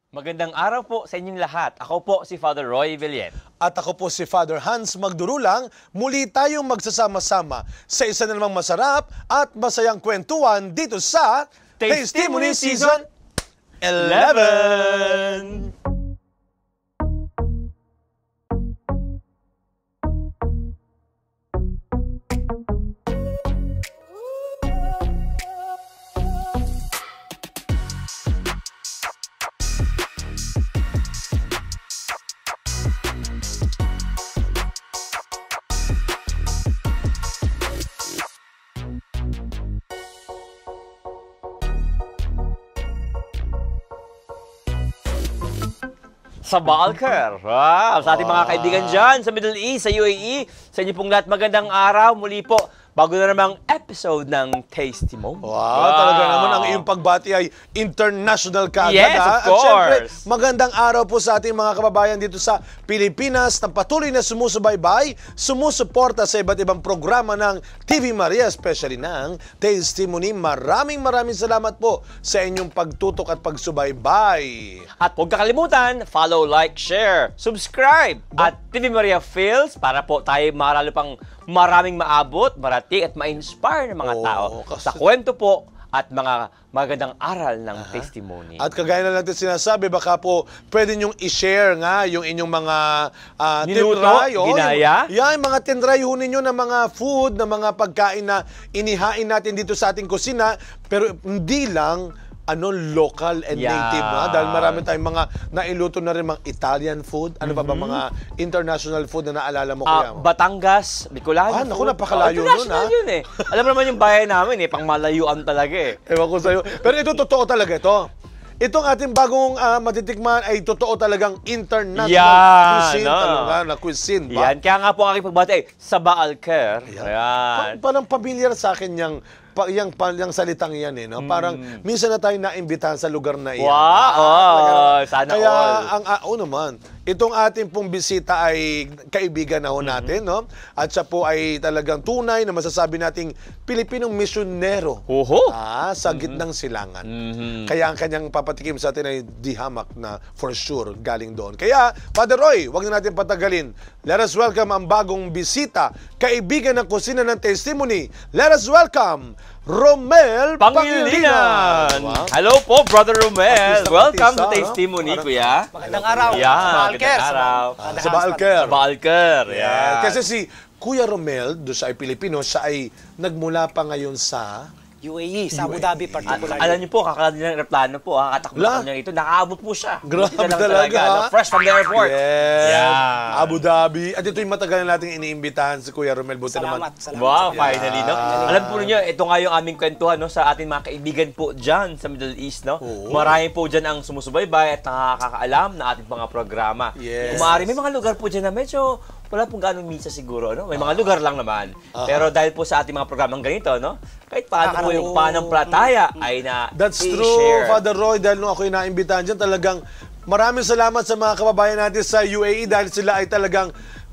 Magandang araw po sa inyong lahat. Ako po si Father Roy Villen. At ako po si Father Hans Magdurulang. Muli tayong magsasama-sama sa isa na namang masarap at masayang kwentuhan dito sa Testimony Season 11! Sa Balker. Wow! Sa ating mga kaibigan dyan, sa Middle East, sa UAE, sa inyo pong lahat magandang araw. Muli po, bago na namang episode ng Testimony. Wow, talaga naman ang iyong pagbati ay international kaagad. Yes, of course. At syempre, magandang araw po sa ating mga kababayan dito sa Pilipinas na patuloy na sumusubaybay, sumusuporta sa iba't ibang programa ng TV Maria, especially ng Testimony. Maraming salamat po sa inyong pagtutok at pagsubaybay. At huwag kakalimutan, follow, like, share, subscribe at TV Maria Feels para po tayo maralo pang maraming maabot, marating at ma-inspire ng mga tao sa kwento po at mga magandang aral ng testimony. At kagaya na natin sinasabi, baka po pwede nyong i-share nga yung inyong mga tinray. Ginaya? Yung mga tinray ho ninyo na mga food, na mga pagkain na inihain natin dito sa ating kusina, pero hindi lang local and native na. Dahil marami tayong mga nailuto na rin mga Italian food. Ano pa ba mga international food na naalala mo kaya mo? Batangas, Bicolano. Naku, napakalayo nun yun eh. Alam mo naman yung bayan namin pang malayuan talaga eh. Ewan ko sa'yo. Pero ito, totoo talaga ito. Itong ating bagong matitikman ay totoo talagang international cuisine talaga, na cuisine ba? Yan, kaya nga po ang aking pagbati ay sa Balker. Ayan. Parang familiar sa akin yung salitang yan eh, no? Parang minsan na tayo naimbitahan sa lugar na iyan. Wow! Sana kaya all. Naman, itong ating pong bisita ay kaibigan na ho natin, no? At siya po ay talagang tunay na masasabi nating Pilipinong misyonero sa gitnang silangan. Kaya ang kanyang papatikim sa atin ay dihamak na for sure galing doon. Kaya, Father Roy, wag na natin patagalin. Let us welcome ang bagong bisita, kaibigan ng kusina ng Testimony. Let us welcome Romel Pangilinan! Wow. Hello po, Brother Romel. Welcome to Testimony, Kuya. Magandang araw. Magandang araw. Sa Balker. Sa Balker. Kasi si Kuya Romel, doon siya ay Pilipino, siya ay nagmula pa ngayon sa UAE, sa Abu Dhabi particularly. Alam niyo po, kakalanin ng aeroplano po, katakbo na niya ito, nakaabot po siya. Grabe talaga. Fresh from the airport. Yes. Abu Dhabi. At ito yung matagal na nating iniimbitahan si Kuya Romel. Salamat. Wow, finally, no? Alam po niyo, ito nga yung aming kwentuhan, no, sa ating mga kaibigan po dyan sa Middle East, no? Marami po dyan ang sumusubaybay at nakakaalam na ating mga programa. Yes. May mga lugar po dyan na medyo wala pong ganong misa siguro, no? May mga lugar lang naman. Pero dahil po sa ating mga programang ganito, no? Kahit paano po yung panampalataya ay na That's true, Father Roy, dahil nung ako'y naimbitahan dyan, talagang maraming salamat sa mga kababayan natin sa UAE dahil sila ay talagang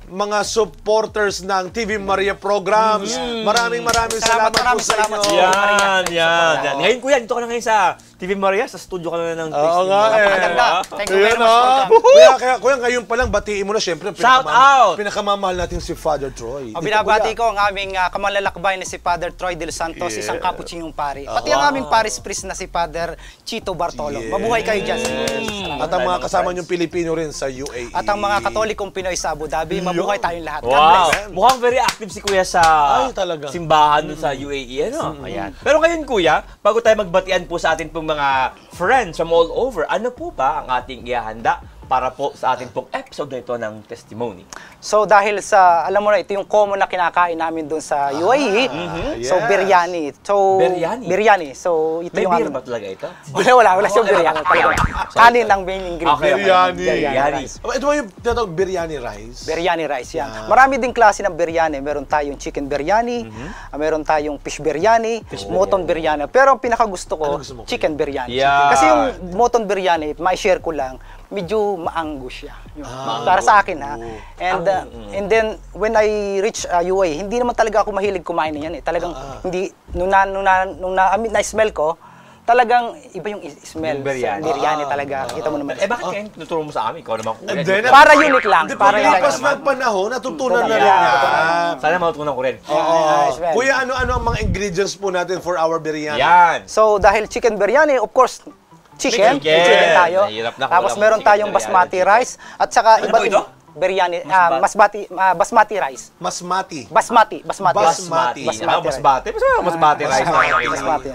mga supporters ng TV Maria programs. Maraming salamat po sa inyo. Yan. Ngayon, Kuya, dito ka na ngayon sa TV Maria, sa studio ka na ng Oo nga Thank you very much. Kuya, ngayon pa lang, batiin mo na siyempre. Shout out! Pinakamamahal natin si Father Troy. Binabati ko ang aming kamalalakbay na si Father Troy Del Santos, isang Capuchinong pari. Pati ang aming Paris priest na si Father Chito Bartolo. Mabuhay kayo dyan. At ang mga kasama niyong Pilipino rin sa UAE. At ang mga Katolikong Pinoy sa Abu Dhabi, mabuhay tayong lahat. Wow! Mukhang very active si Kuya sa simbahan sa UAE, ano? Ayan. Pero ngayon, Kuya, bago tayo magbatian po sa atin pong mga friends from all over, ano po ba ang ating ihahanda para po sa ating pong episode na ito ng Testimony? So dahil sa, alam mo na, ito yung common na kinakain namin doon sa UAE. So biryani. So biryani. So ito may yung beer ba talaga ito? Wala siyang biryani. Kanin ang main ingredient. Biryani. Ito ba yung tinatawag biryani rice? Biryani rice, yan. Marami ding klase ng biryani. Meron tayong chicken biryani, meron tayong fish biryani, mutton biryani. Pero ang pinakagusto ko, chicken biryani. Kasi yung mutton biryani, ma-share ko lang, medyo maanggo siya. Para sa akin, ha. And then, when I reach UAE, hindi naman talaga ako mahilig kumain niyan eh. Talagang, hindi, nung na-smell ko, talagang iba yung smell. Yung biryani. Sa biryani talaga. Kita mo naman. Bakit kayo tuturo mo sa amin? Ikaw naman kuya. Then, Para unique lang. Hindi, Para paglipas unique. ng panahon, natutunan na rin Yeah. yan. Sana matutunan ko rin. Smell. Kuya, ano-ano ang mga ingredients po natin for our biryani? Yan. So, dahil chicken biryani, of course, chicken. Chicken. Chicken tayo. Mahirap na kung Tapos wala meron chicken tayong biryani, basmati chicken. rice. At saka Ano iba't po ito? biryani, basmati rice. Basmati. Basmati. Basmati. Basmati. Basmati rice. Basmati.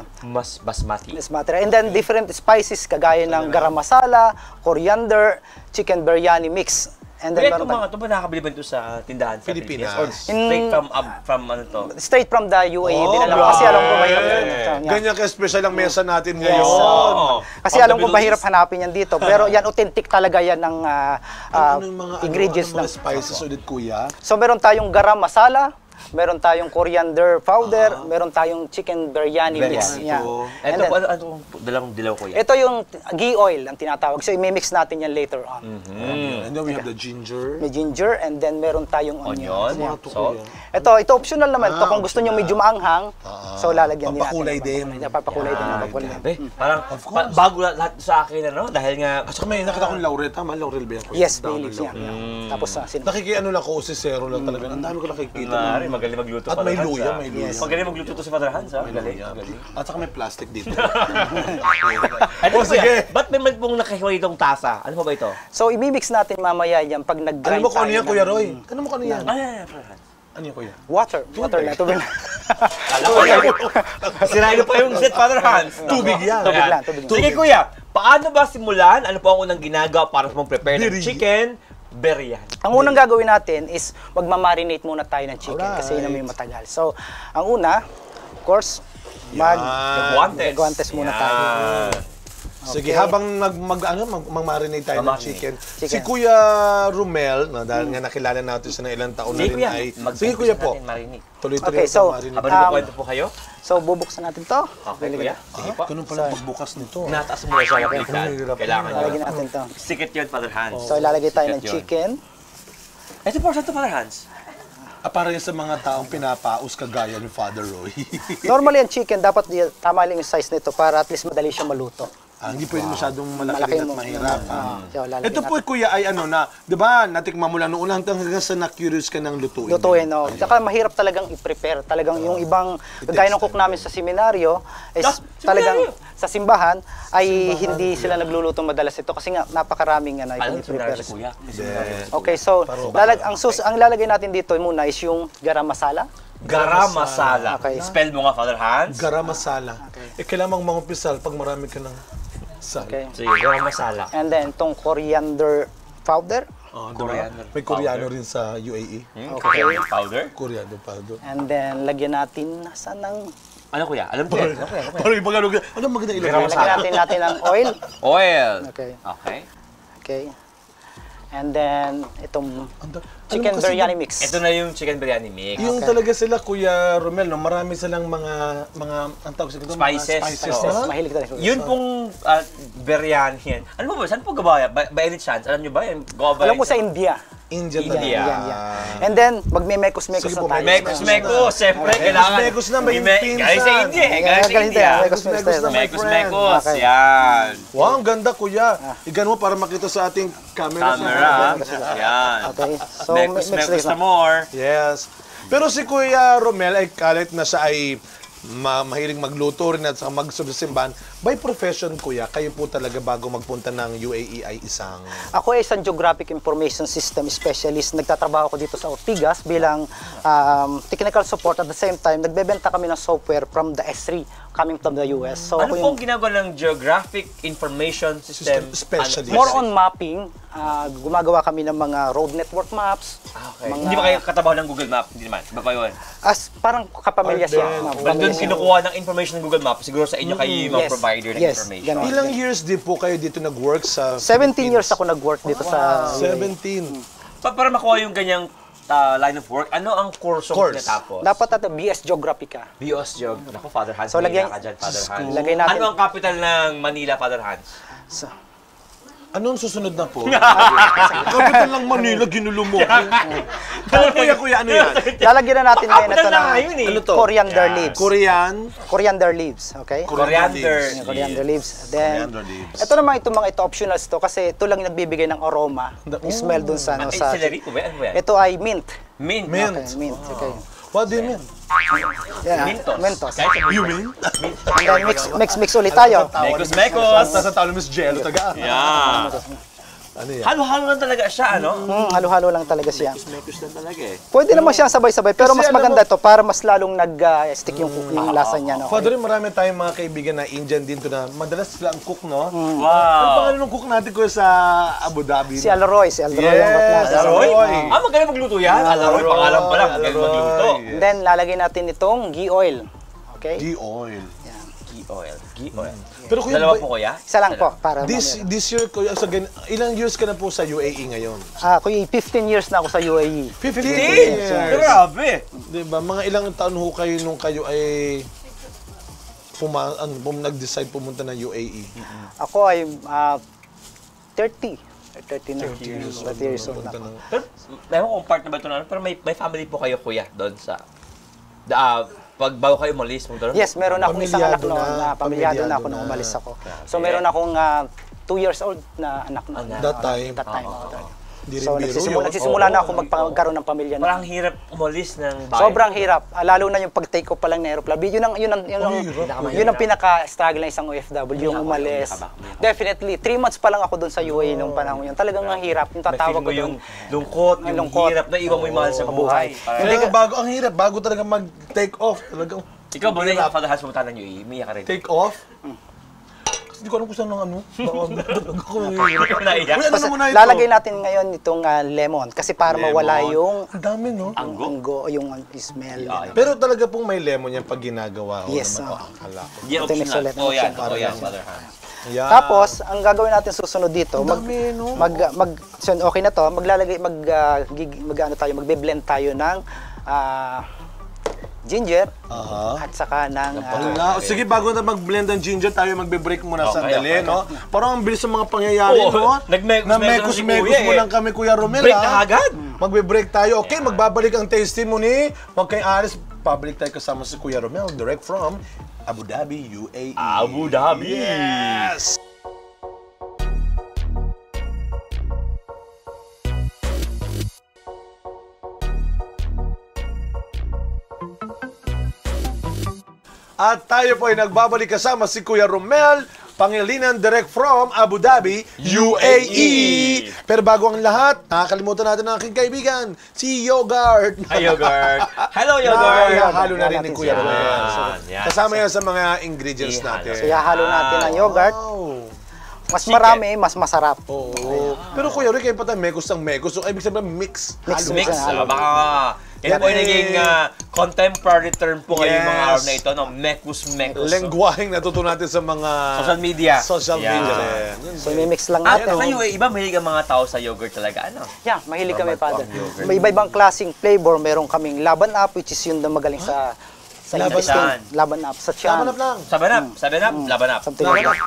Basmati. Basmati rice. And then different spices kagaya ng garam masala, coriander, chicken biryani mix. And then Kaya meron itong mga ito ba nakakabili ba ito sa tindahan sa Pilipinas? Or straight from ano to? straight from the UAE dinala ko. Kasi grabe. alam ko mahirap yan. Ganyan ka-special ang mesa natin Yes. ngayon. Oo. Kasi alam ko mahirap hanapin yan dito. Pero yan, authentic talaga yan ng Ano yung mga, ingredients ano, ng... mga spices ulit, kuya? So meron tayong garam masala, meron tayong coriander powder, meron tayong chicken biryani mix. Biryani. Yeah. Ito. And Ito then, po, ano dalawang dilaw ko yan? ito yung ghee oil ang tinatawag. So i-mix natin yan later on. And then we have the ginger. May ginger and then meron tayong onion. Onion. Ito, So, kuya. Ito optional naman to kung gusto niyo medyo maanghang. So lalagyan din natin. Papakulay din. Papakulay din. Papakulay din. grabe. Parang bago lahat sa akin, ano? Dahil nga, At saka may nakita kong laurel. Tama, laurel ba yan? kuya? Yes, Dami Philips yan. laurel. Tapos Nakikiano lang ko, si Zero lang talaga. Ang dami ko nakikita. Mari, magaling magluto. At Father may Hans, luya, ah. may luya. Magaling magluto to si Father Hans, ha? Magaling. At saka may plastic dito. Ano Oh, po sige. yan? Ba't may pong nakahiwalay itong tasa? Ano po ba ito? So imimix natin mamaya yan pag nag-grind Ano mo kung ano yan, tayo Kuya ng- Roy? Ano mo kung ano yan? Ay, Father Hans. Ano yan, Kuya? Water na, tubig na. Kala ko yan. Sirain pa yung set, Father Hans. Tubig yan. Tubig Ayan. lang, tubig lang. Sige, Kuya. Paano ba simulan? Ano po ang unang ginagawa para mag-prepare ng Biryani. chicken biryani? Ang unang gagawin natin is magmamarinate muna tayo ng chicken kasi yun ang may matagal. So, ang una, of course, Guantes. Guantes muna tayo. Sige, Okay. habang mag-marinate tayo ng Mag-marinate. chicken. Chicken. Si Kuya Romel, no, dahil nga nakilala natin siya ng ilang taon na Sige, rin Kuya. ay... Sige, Kuya po. Tuloy-tuloy Okay, ang so, pag-marinate. Habang nagkukwento po kayo? So, bubuksan natin to. Okay, Kuya. Sige po. Ganun pala pagbukas nito. Nataas mo na siya yung baliktad. Hirap. Kailangan Lalagyan nyo. natin to. Sikit yun, Father Hans. So, ilalagay tayo ng Sikat yun. chicken. Ito po, saan to, Father Hans? Para yan sa mga taong pinapaus kagaya ni Father Roy. Normally, ang chicken, dapat tama lang yung size nito para at least madali siya maluto. Hindi pwede masyadong malaki Malaki rin at mo. mahirap. So, lalagyan Ito po, Kuya, ay ano na, di ba, natikman mo lang noong unang hanggang sa na-curious ka ng lutuin. Lutuin, no? Tsaka mahirap talagang i-prepare. Talagang yung ibang, gaya ng cook namin sa seminaryo, is talagang sa simbahan, ay hindi sila nagluluto madalas ito kasi nga napakaraming ano, Alam mo, i-prepare. si Kuya. Okay, so, ang lalagay natin dito muna is yung garam masala. Garam masala. Okay. Spell mo nga, Father Hans. Garam masala. Kailangan mong mangumpisal pag marami ka ng sal. Okay. Sige, garam masala. And then, itong coriander powder. Oh, Coriander May Koreano rin sa UAE. Coriander powder. Koreano powder. And then, lagyan natin ng... Ano, Kuya? Alam ko yan. Parang ibang ano maganda Garam ilagay? masala. Lagyan natin ng oil. Oil. Okay. Okay. Okay. And then, itong Alam chicken mo kasi biryani mix. Ito na yung chicken biryani mix. Yung talaga sila, Kuya Romel, no, marami silang mga ang tawag sa ito, Spices. Mga spices. Oo. no? Mahilig tayo. Yun pong biryani yan. Ano ba? Saan po gawa? By any chance? Alam nyo ba? Yan, gawa ba Alam ko sa India. India. India. Yeah. And then, magme-mekos-mekos Sige na po, tayo. Mekos. Siyempre, kailangan. Mekos na, may pinsan. Galing sa India. Galing sa India. Mekos-mekos tayo. my friend. Mekos. Okay. Yan. Wow, ang ganda, Kuya. Igan mo para makita sa ating camera. Camera. Yan. Okay. So, Mekos mix na na. more. Yes. Pero si Kuya Romel ay kalit na siya ay mahiling magluto rin at saka magsusimbahan. By profession, Kuya, kayo po talaga bago magpunta ng UAE ay isang... Ako ay isang Geographic Information System Specialist. Nagtatrabaho ko dito sa Ortigas bilang technical support. At the same time, nagbebenta kami ng software from the S3 coming from the US. So, Ano ako pong ginagawa ng Geographic Information System? Specialist. more on mapping. Gumagawa kami ng mga road network maps. Okay. Mga- Hindi ba kayo katabaho ng Google Map? Hindi naman. Iba pa yun. As parang kapamilya siya. But doon kinukuha ng information ng Google Map, siguro sa inyo kayo yung mga Yes. provider ng Yes. information. Ganun. Ilang years din po kayo dito nag-work sa 17 years ako nag-work dito sa 17. Para makuha yung ganyang line of work, ano ang kurso Course. tinatapos? Dapat ito BS Geographica. BOS Geog. Naku, Father Hans, So, may lagyan- ka dyan, Father Hans. Lagay natin. Ano ang capital ng Manila, Father Hans? So, Anong susunod na po? Kapitan lang Manila, ginulo mo. Kuya, ano yan? Lalagyan na natin ngayon ito ng Ano to? coriander leaves. Coriander leaves, okay? Coriander leaves. Then, Coriander leaves. ito naman itong mga ito, optionals to kasi ito lang yung nagbibigay ng aroma, smell dun sa, sa... Celery po ba? Ano ba yan? Ito ay mint. Mint. Okay, mint. Okay. What do you mean? Yan, Mentos. Mentos. You mean? And then mix ulit tayo. Mekos. Sa talo Miss Jello, taga. Yeah. Ano yan? Halo-halo lang talaga siya, ano? Halo-halo lang talaga siya. Mekos lang talaga eh. Pwede naman siya sabay-sabay, pero Kasi mas alam maganda mo- ito para mas lalong nag-stick yung lasa niya. No? Father, marami tayong mga kaibigan na Indian dito na madalas sila ang cook, no? Ano Wow. pangalan ng cook natin ko sa Abu Dhabi? Si Alroy ang bakla. Yes, Alaroy? Alaroy. Magaling magluto yan. Alaroy, pangalan pa lang. Magaling magluto. And then lalagay natin itong ghee oil. Okay? Ghee oil. Yan. Ghee oil. Ghee oil. Pero kuya, Dalawa po kuya? Isa lang po para this year, kuya, ilang years ka na po sa UAE ngayon? kuya, 15 years na ako sa UAE. 15 Grabe. Diba? Mga ilang taon ho kayo nung kayo ay nag-decide pumunta ng UAE? Ako ay 30. 30 na. 30 years old na ako. Pero, ewan ko kung part na ba ito na, pero may family po kayo kuya doon sa... pag bago kayo umalis mo doon? Yes, meron akong isang anak Pamilyado noon na, na pamilyado na ako pamilyado nung na. umalis ako. So meron akong 2 years old na anak noon. That time? That time. Di rin So biro yun. nagsisimula na ako magkaroon ng pamilya na. Parang hirap umalis ng bayan. Sobrang hirap. Lalo na yung pag-take off pa lang ng aeroplane. Yun ang pinaka-struggle ng isang OFW, yung umalis. Definitely. 3 months pa lang ako doon sa UAE nung panahon yun. Talagang ang hirap. Yung tatawag ko yung doon. lungkot, yung lungkot. hirap na iwan mo yung mahal sa buhay. Kaya ang hirap, bago talaga mag-take off. Talagang Ikaw ba na yung Father Hans pumunta ng UAE? Umiyak ka rin. take off? Kasi hindi ko alam kung saan ng ano. Naiyak? Uy, ano naman na ito? Lalagay natin ngayon itong lemon kasi para mawala yung Ang dami, no? anggo, yung smell. Pero talaga pong may lemon yan pag ginagawa. Yes, naman. oo. Akala ko. Yan, Ito, mix optional. ulit. Oh, yan. Optional. Oh, yan, Father Hans. Yan. Tapos, ang gagawin natin susunod dito, dami, no? so, okay na to, magbe-blend tayo ng ginger at saka ng Sige, bago na mag-blend ng ginger, tayo magbe-break muna sandali, no? Parang ang bilis ng mga pangyayari, no? Nag-mekos mo lang kami, Kuya Romel, Break na agad. Magbe-break tayo. Okay, magbabalik ang testimony. Huwag kayong alis. Pabalik tayo kasama si Kuya Romel, direct from Abu Dhabi, UAE. Abu Dhabi. Yes! At tayo po ay nagbabalik kasama si Kuya Romel, Pangilinan direct from Abu Dhabi, UAE. Pero bago ang lahat, nakakalimutan natin ang aking kaibigan, si Yogurt. Hi, Yogurt. Hello, Yogurt. Halo na rin ni Kuya Yan. Romel. Yan. Kasama yan sa mga ingredients natin. So, ihahalo natin ang yogurt. Wow. Mas marami, mas masarap. Oo. Pero Kuya Rick, kayo pa tayo mekos ng mekos. So, ibig sabihin, mix. Mix, Halo. Mix. Halo. Baka yan po ay naging contemporary term po ngayong mga Yes. araw na ito, no? Mekus-mekus. Lengguaheng natuto natin sa mga Social media. Social Yeah. media rin. Yun. So, mimix lang At natin. sa UAE, iba mahilig ang mga tao sa yogurt talaga, ano? Yeah, mahilig kami, Father. yogurt. May iba-ibang klaseng flavor. Meron kaming laban up, which is yun na magaling sa Laban intestine. Laban up sa tiyan. Laban lang. Saban up, laban up. Something like that.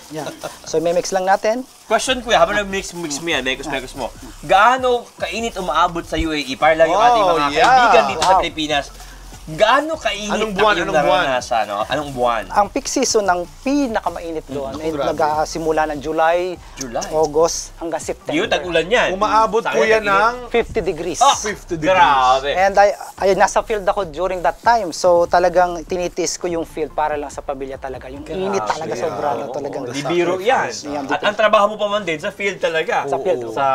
Yeah. So, mimix lang natin. Question kuya, habang nag-mix mo yan, mekos mo, gaano kainit umaabot sa UAE? Para lang yung ating mga yeah. kaibigan dito sa Wow. Pilipinas, gaano kainit Anong buwan, ang iyong anong buwan? naranasan? No? Anong buwan? Ang peak season ng pinakamainit doon ay nagsimula ng July, July. August hanggang September. Yun, tag-ulan yan. Umaabot Sa po akin, yan tag-init. ng 50 degrees. 50 degrees. Grabe. And ay nasa field ako during that time. So talagang tinitiis ko yung field para lang sa pamilya talaga. Yung init talaga sobra na talagang. Di biro yan. Yan, At ang trabaho mo pa man din sa field talaga. Sa field. Sa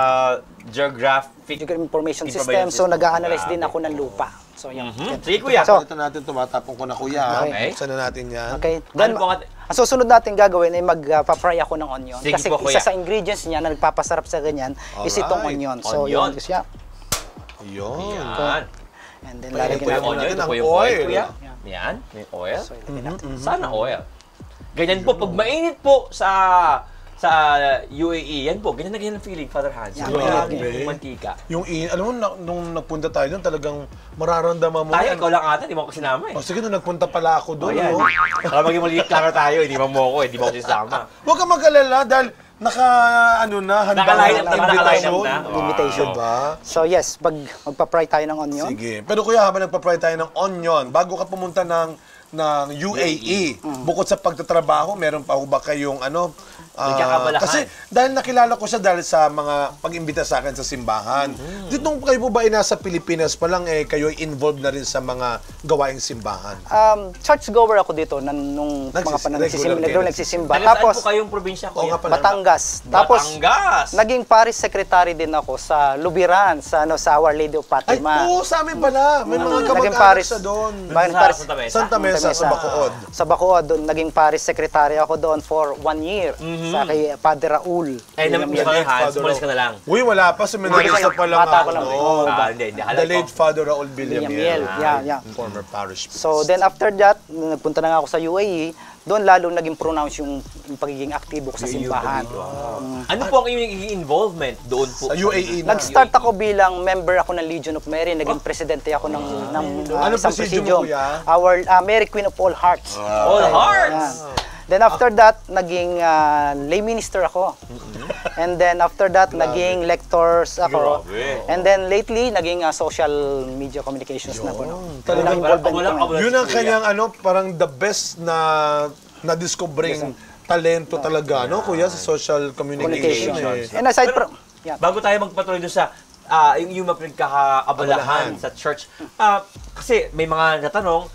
geographic. Information system. So nag-a-analyze din ako ng lupa. So yan. Sige kuya. So, Ito natin, tumatapon ko na Kuya. Okay. Buksan na natin yan. Okay. Ano Then, po ang susunod natin gagawin ay magpa-fry ako ng onion. Sige Kasi po, kuya. isa sa ingredients niya na nagpapasarap sa ganyan is itong Alright. onion. So Onion. yun siya. Yun. Yan. And then Pwede lalagyan po natin. yung Onion, ito ang po yung oil, oil. kuya. Yan, may oil. So ilagyan natin. Sana oil. Ganyan po, pag mainit po sa sa UAE, yan po, ganyan na ganyan ang feeling, Father Hans. Yung mantika. Alam mo, nung nagpunta tayo doon, talagang mararamdaman mo. Tayo, ikaw lang ata, di mo ako sinama eh. O sige, nung nagpunta pala ako doon. Para maging maliit klaro tayo, hindi mo ako eh, di mo ako sinama. Huwag kang mag-alala dahil naka-line up na. Invitation. Diba? So yes, magpa-fry tayo ng onion. Sige. Pero kuya, habang nagpa-fry tayo ng onion, bago ka pumunta ng UAE, bukod sa pagtatrabaho, meron pa ba kayong kasi dahil nakilala ko siya dahil sa mga pag-imbita sa akin sa simbahan. Dito nung kayo po ba nasa Pilipinas pa lang, kayo involved na rin sa mga gawaing simbahan? Church goer ako dito nung mga panahon nagsisimba. Tapos po kayong probinsya ko? Batangas. Tapos naging parish secretary din ako sa Lubiran, sa Our Lady of Fatima. Ay, oo, sa amin pala. May mga kamag-anak sa doon. Santa Mesa, sa Bacood. Sa Bacood, naging parish secretary ako doon for 1 year. Sa kay Padre Raul. Mulis ka na lang. Uy, wala pa. Seminarista pa lang ako. The late Father Raul Villamiel. Former parish priest. So then after that, nagpunta na nga ako sa UAE. Doon lalo naging pronounce yung pagiging aktibo ko sa simbahan. Ano po ang iyong involvement doon po? Sa UAE na. Nag-start ako bilang member ako ng Legion of Mary. Naging presidente ako ng isang presidium. Our Mary Queen of All Hearts. All Hearts! Then after that, naging lay minister ako. And then after that, naging lectors ako. And then lately, naging social media communications na ako. Yun ang kanyang parang the best na discovering talento talaga, kuya, sa social communication. And aside from... Bago tayo magpatuloy doon sa yung mapagkakaabalahan sa church, kasi may mga natanong,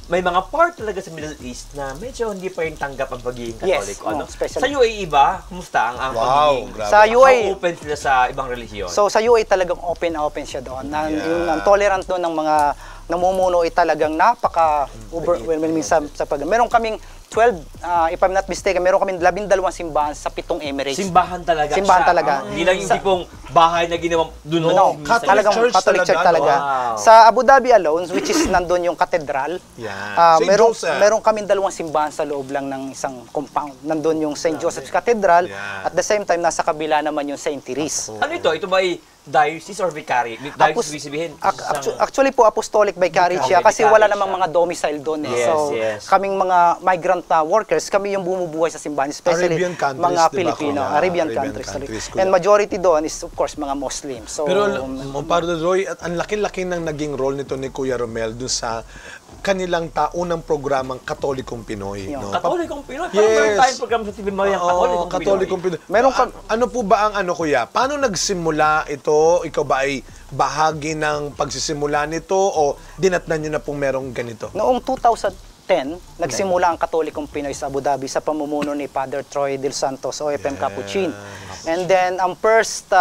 may mga part talaga sa Middle East na medyo hindi pa rin tanggap ang pagiging Katoliko. Sa UAE ba, kumusta ang pagiging? Sa UAE, open sila sa ibang relihiyon? So sa UAE talagang open siya doon. Yung tolerant doon ng mga namumuno ay talagang napaka-overwhelming sa meron kaming 12, if I'm not mistaken, meron kaming 12 simbahan sa 7 Emirates. Simbahan talaga Simbahan siya. talaga. Hindi lang yung tipong bahay na ginawa doon. Talagang Catholic Church talaga. Sa Abu Dhabi alone, which is nandun yung cathedral, meron kaming 2 simbahan sa loob lang ng isang compound. Nandun yung St. Joseph's Cathedral, at the same time, nasa kabila naman yung St. Therese. Ano ito? Ito ba ay diocese or vicary? Diocese sabihin? Actually po, apostolic vicary siya kasi wala namang mga domicile doon. So, kaming mga migrant workers, kami yung bumubuhay sa simbahan, especially mga Filipino, Arabian countries. And majority doon is, of course, mga Muslim. Pero, Padre Roy, ang laki-laki ng naging role nito ni Kuya Romel doon sa kanilang taunang programang Katolikong Pinoy. Katolikong Pinoy? Parang meron tayong program sa TV Maria, Katolikong Pinoy. Ano po ba ang Kuya? Paano nagsimula ito? Ikaw ba ay bahagi ng pagsisimula nito o dinatnan nyo na pong merong ganito? Noong 2010, nagsimula ang Katolikong Pinoy sa Abu Dhabi sa pamumuno ni Father Troy Del Santos, OFM Capuchin. And then, ang first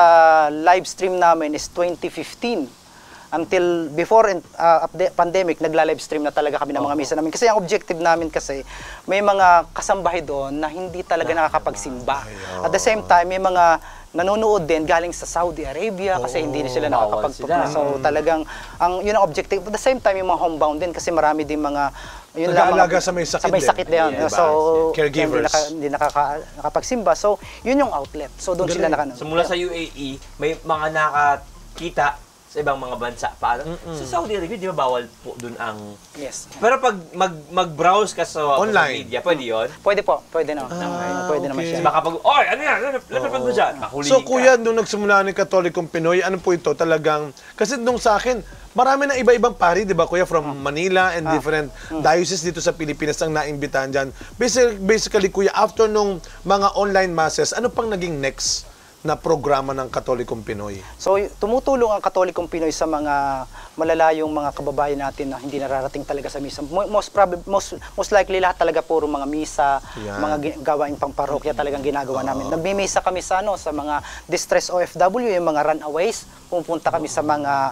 live stream namin is 2015. Until before the pandemic, nagla-live stream na talaga kami ng mga misa namin. Kasi ang objective namin kasi, may mga kasambahay doon na hindi talaga nakakapagsimba. At the same time, may mga nanonood din galing sa Saudi Arabia kasi hindi na sila nakakapagpunta. So talagang, yun ang objective. At the same time, yung mga homebound din kasi marami din mga nag-aalaga sa may sakit din. So, caregivers. Hindi nakakapagsimba. So, yun yung outlet. So, doon sila nakanood. So, mula sa UAE, may mga nakakita sa ibang mga bansa. Paano? Sa Saudi Arabia, di ba bawal po doon ang... Yes. Pero pag mag-browse ka sa online media, pwede yun? Pwede po. Pwede na. Pwede naman siya. Baka pag, oy, ano yan? Lapit mo dyan. So, Kuya, nung nagsimula ni Katolikong Pinoy, ano po ito talagang... Kasi nung sa akin, marami na iba-ibang pari, di ba, Kuya? From Manila and different dioceses dito sa Pilipinas ang naimbitahan dyan. Basically, Kuya, after nung mga online masses, ano pang naging next na programa ng Katolikong Pinoy? So, tumutulong ang Katolikong Pinoy sa mga malalayong mga kababayan natin na hindi nararating talaga sa misa. Most likely lahat talaga puro mga misa, mga gawain pang parokya talagang ginagawa namin. Nagmimisa kami sa sa mga distress OFW, yung mga runaways. Pupunta kami sa mga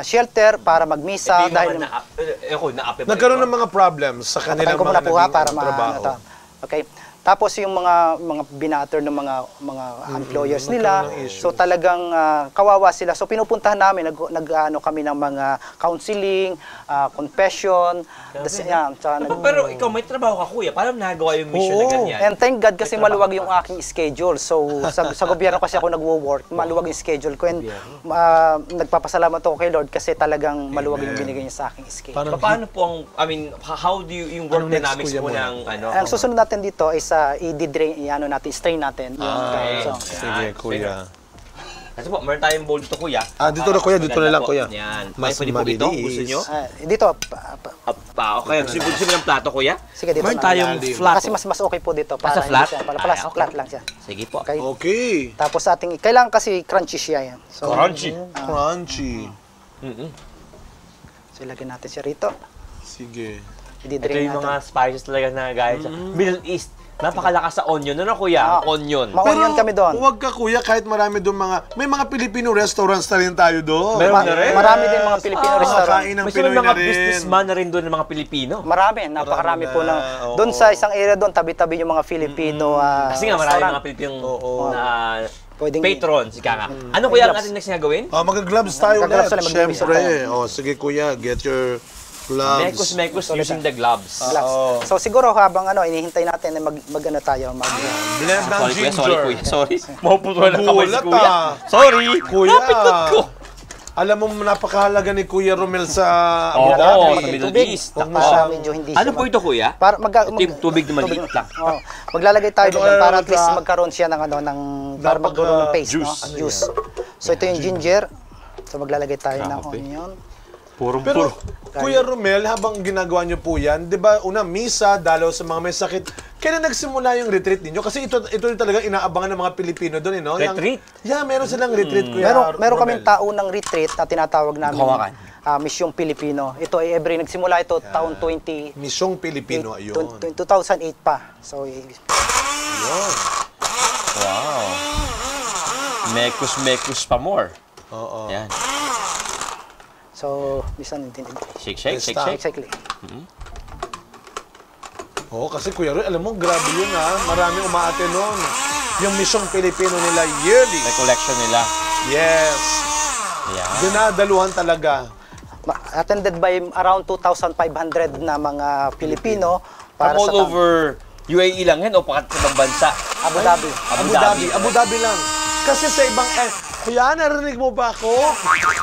shelter para magmisa dahil nagkaroon ng mga problems sa kanilang mga para trabaho. Okay. Tapos yung mga binatter ng mga employers nila. So talagang kawawa sila. So pinupuntahan namin, nag-ano kami ng mga counseling, confession. Pero ikaw may trabaho ka, kuya. Paano nagawa yung mission na ganyan? And thank God kasi maluwag yung aking schedule. So sa gobyerno kasi ako nagwo-work, maluwag yung schedule ko. And nagpapasalamat ako kay Lord kasi talagang maluwag yung binigay niya sa aking schedule. Paano po ang, how do you, yung work dynamics po ng ano? Ang susunod natin dito is i-drain, strain natin. Sige, kuya. Kasi po, meron tayong bowl dito, kuya. Dito na, kuya. Dito na lang, kuya. Yan. Mas Pwede po ito? Gusto nyo? Dito. Okay. Gusto mo ng plato, kuya? Sige, dito meron na. tayong flat. Kasi mas okay po dito. Para flat? Flat lang siya. Sige po. Okay. Okay. Tapos kailangan kasi crunchy siya yan. So, Crunchy. Crunchy. So, ilagay natin siya rito. Sige. Ito yung mga spices talaga na gaya sa Middle East. Napakalakas sa onion. Ano, kuya? Ang onion. Ma-onion kami doon. Huwag ka, kuya, kahit marami doon may mga Filipino restaurants na rin tayo doon. Meron na rin. Marami din mga Filipino restaurant. Kain ng May Pinoy mga na rin. businessman na rin doon ng mga Pilipino. Marami, napakarami po ng Oo. doon sa isang area doon, tabi-tabi yung mga Filipino. Kasi nga marami restaurant. mga Pilipinong Pwedeng- patrons, ika nga. Ano, kuya, ang ating next na gawin? Mag-gloves tayo Mag-gloves ulit. tayo, mag-gloves Siyempre. Sige, kuya, get your gloves. Mekos using the gloves. Gloves. So siguro habang inihintay natin na mag-ano tayo, Blend ng Sorry, kuya. ginger. Sorry. Mapuputuan ng kamay si Nagulat, kuya. Sorry. Kuya. Napikot ko. Alam mo, napakahalaga ni Kuya Romel sa Oo, Abu Dhabi. sa Middle East. para medyo hindi Ano po ito, kuya? para Tubig na maliit lang. maglalagay tayo doon para at least sa- magkaroon siya ng para magkaroon ng paste, juice. juice. So ito yung ginger. So maglalagay tayo ng onion. Pero, Kuya Romel, habang ginagawa niyo po yan, di ba, misa, dalaw sa mga may sakit, kailan nagsimula yung retreat ninyo? Kasi ito yung talagang inaabangan ng mga Pilipino doon, no? Retreat? Meron silang retreat, Kuya Meron Romel. kaming taunang retreat na tinatawag namin Kawakan. Misyong Pilipino. Ito ay nagsimula ito taon 20 Misyong Pilipino, ayun. 2008 pa. So Wow. Mekos pa more. Oo. Yan. So, this one, Shake. exactly. Oo, kasi Kuya Romel, alam mo, grabe yun Marami umaate noon. Yung Misyong Pilipino nila yearly. May collection nila. Yes. Yan. Dinadaluhan talaga. Attended by around 2,500 na mga Pilipino para From all sa over UAE lang yan o pakat sa ibang bansa? Abu Dhabi. Abu Dhabi lang. Kasi sa ibang Kuya, narinig mo ba ako?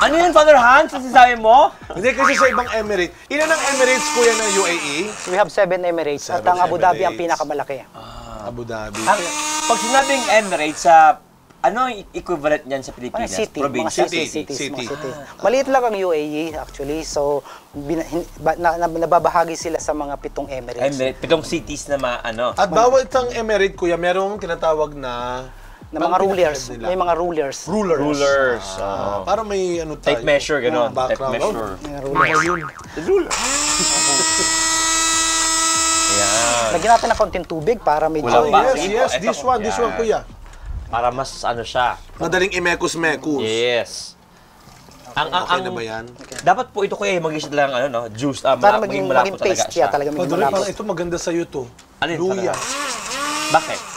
Ano yun, Father Hans? Ang sinasabi mo? Hindi, kasi sa ibang Emirates. Ilan ang Emirates, Kuya, ng UAE? We have 7 Emirates at ang Abu Dhabi ang pinakamalaki. Abu Dhabi. Pag sinabing Emirates, ano ang equivalent niyan sa Pilipinas? City, Province? mga cities. Maliit lang ang UAE actually. So nababahagi sila sa mga 7 Emirates. Emirates, 7 cities na At bawat isang Emirate, Kuya, merong tinatawag na mga rulers. May mga rulers. Rulers. Parang may tayo. Tape measure, gano'n. Tape background. measure. Mga rulers. Yan. Lagyan natin ng konting tubig para medyo... Wala ba? Yes. This one, Kuya. Para mas siya. Madaling imekos-mekos. Yes. Okay na ba yan? Dapat po ito kuya mag-isip lang juice. Para maging paste siya talaga. Padre, parang ito maganda sa'yo to. Alin? Luya. Bakit?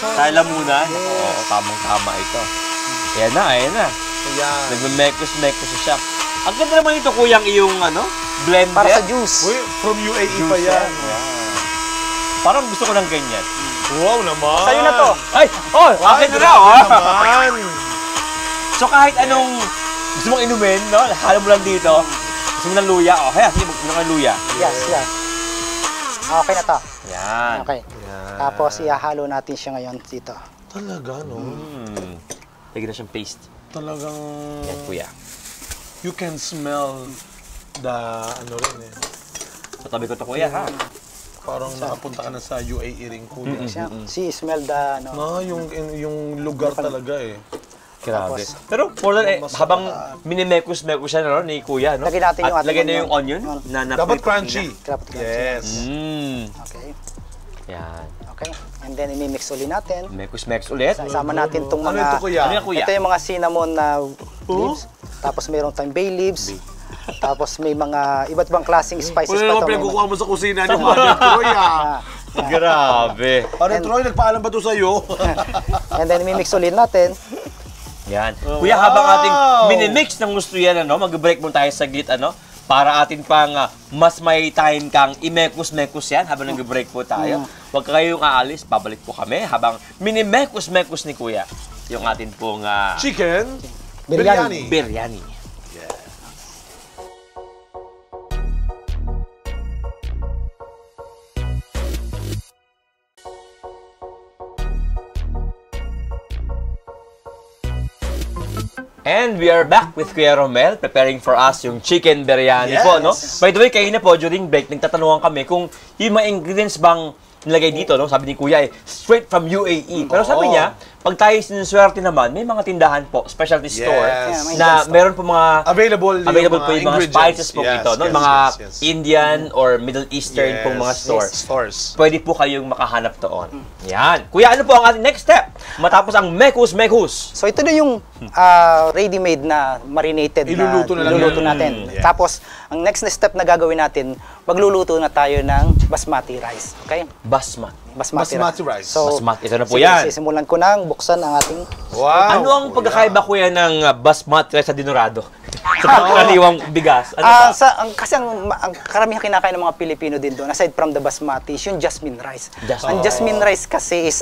Tayo lang muna. Oo, tamang-tama ito. Ayan na. Ayan. Nagme-mekos siya. Ang ganda naman ito, kuyang iyong blender. Para sa juice. Uy, from UAE pa yan. Parang gusto ko ng ganyan. Wow naman. Sa'yo na to. Ay! Oh! Akin na raw! Naman. So kahit anong gusto mong inumin, halo mo lang dito. Gusto mo ng luya. Kaya sige, gusto mo ng luya. Yes. Okay na to. Yan. Okay. Tapos ihahalo natin siya ngayon dito. Talaga, no? Lagyan na siyang paste. Talagang... Yan, kuya. You can smell the Patabi ko ito, kuya, ha? Parang nakapunta ka na sa UAE rin, Kuya. See, smell the... Yung lugar talaga Grabe. Pero, habang minimekos-mekos siya ni kuya, no? Lagyan natin yung at ating lagyan na yung onion. Dapat crunchy. Yes. Okay. Yan. Okay. And then, imimix ulit natin. Mekos-mekos ulit. Isama natin itong mga... Ano ito, Kuya? Ano yan, kuya? Ito yung mga cinnamon na leaves. Tapos mayroon tayong bay leaves. Tapos may mga iba't ibang klaseng spices pa ito. Pinagkukuha mo sa kusina ni Mother Troy, Grabe. Parang Troy, nagpaalam ba ito sa'yo? And then, mimix ulit natin. Yan. Kuya, habang ating minimix ng gusto yan, mag-break mo tayo saglit, para atin pang mas may time kang imekos-mekos yan habang nag-break po tayo. Huwag kayong aalis, babalik po kami habang minimekos-mekos ni Kuya yung atin pong chicken biryani. biryani. And we are back with Kuya Romel preparing for us yung chicken biryani po, no? By the way, kayo na po during break, nagtatanungan kami kung yung mga ingredients bang nilagay dito, no? Sabi ni Kuya, straight from UAE. Pero sabi niya, pag tayo sinuswerte naman, may mga tindahan po, specialty store, na meron po mga available po yung mga spices po ito, no? Mga Indian or Middle Eastern pong mga stores. Pwede po kayong makahanap doon. Yan. Kuya, ano po ang ating next step? Matapos ang mekus-mekus. So ito na yung ready-made na marinated Iluluto natin. Tapos, ang next na step na gagawin natin, magluluto na tayo ng basmati rice. Okay? Basmati rice. So, ito na po yan. Sisimulan ko nang buksan ang ating... Wow! Ano ang pagkakaiba, Kuya, ng basmati rice sa dinurado? Sa pagkakaliwang bigas? Ano ba? Kasi ang karamihan kinakain ng mga Pilipino din doon, aside from the basmati, is yung jasmine rice. Ang jasmine rice kasi is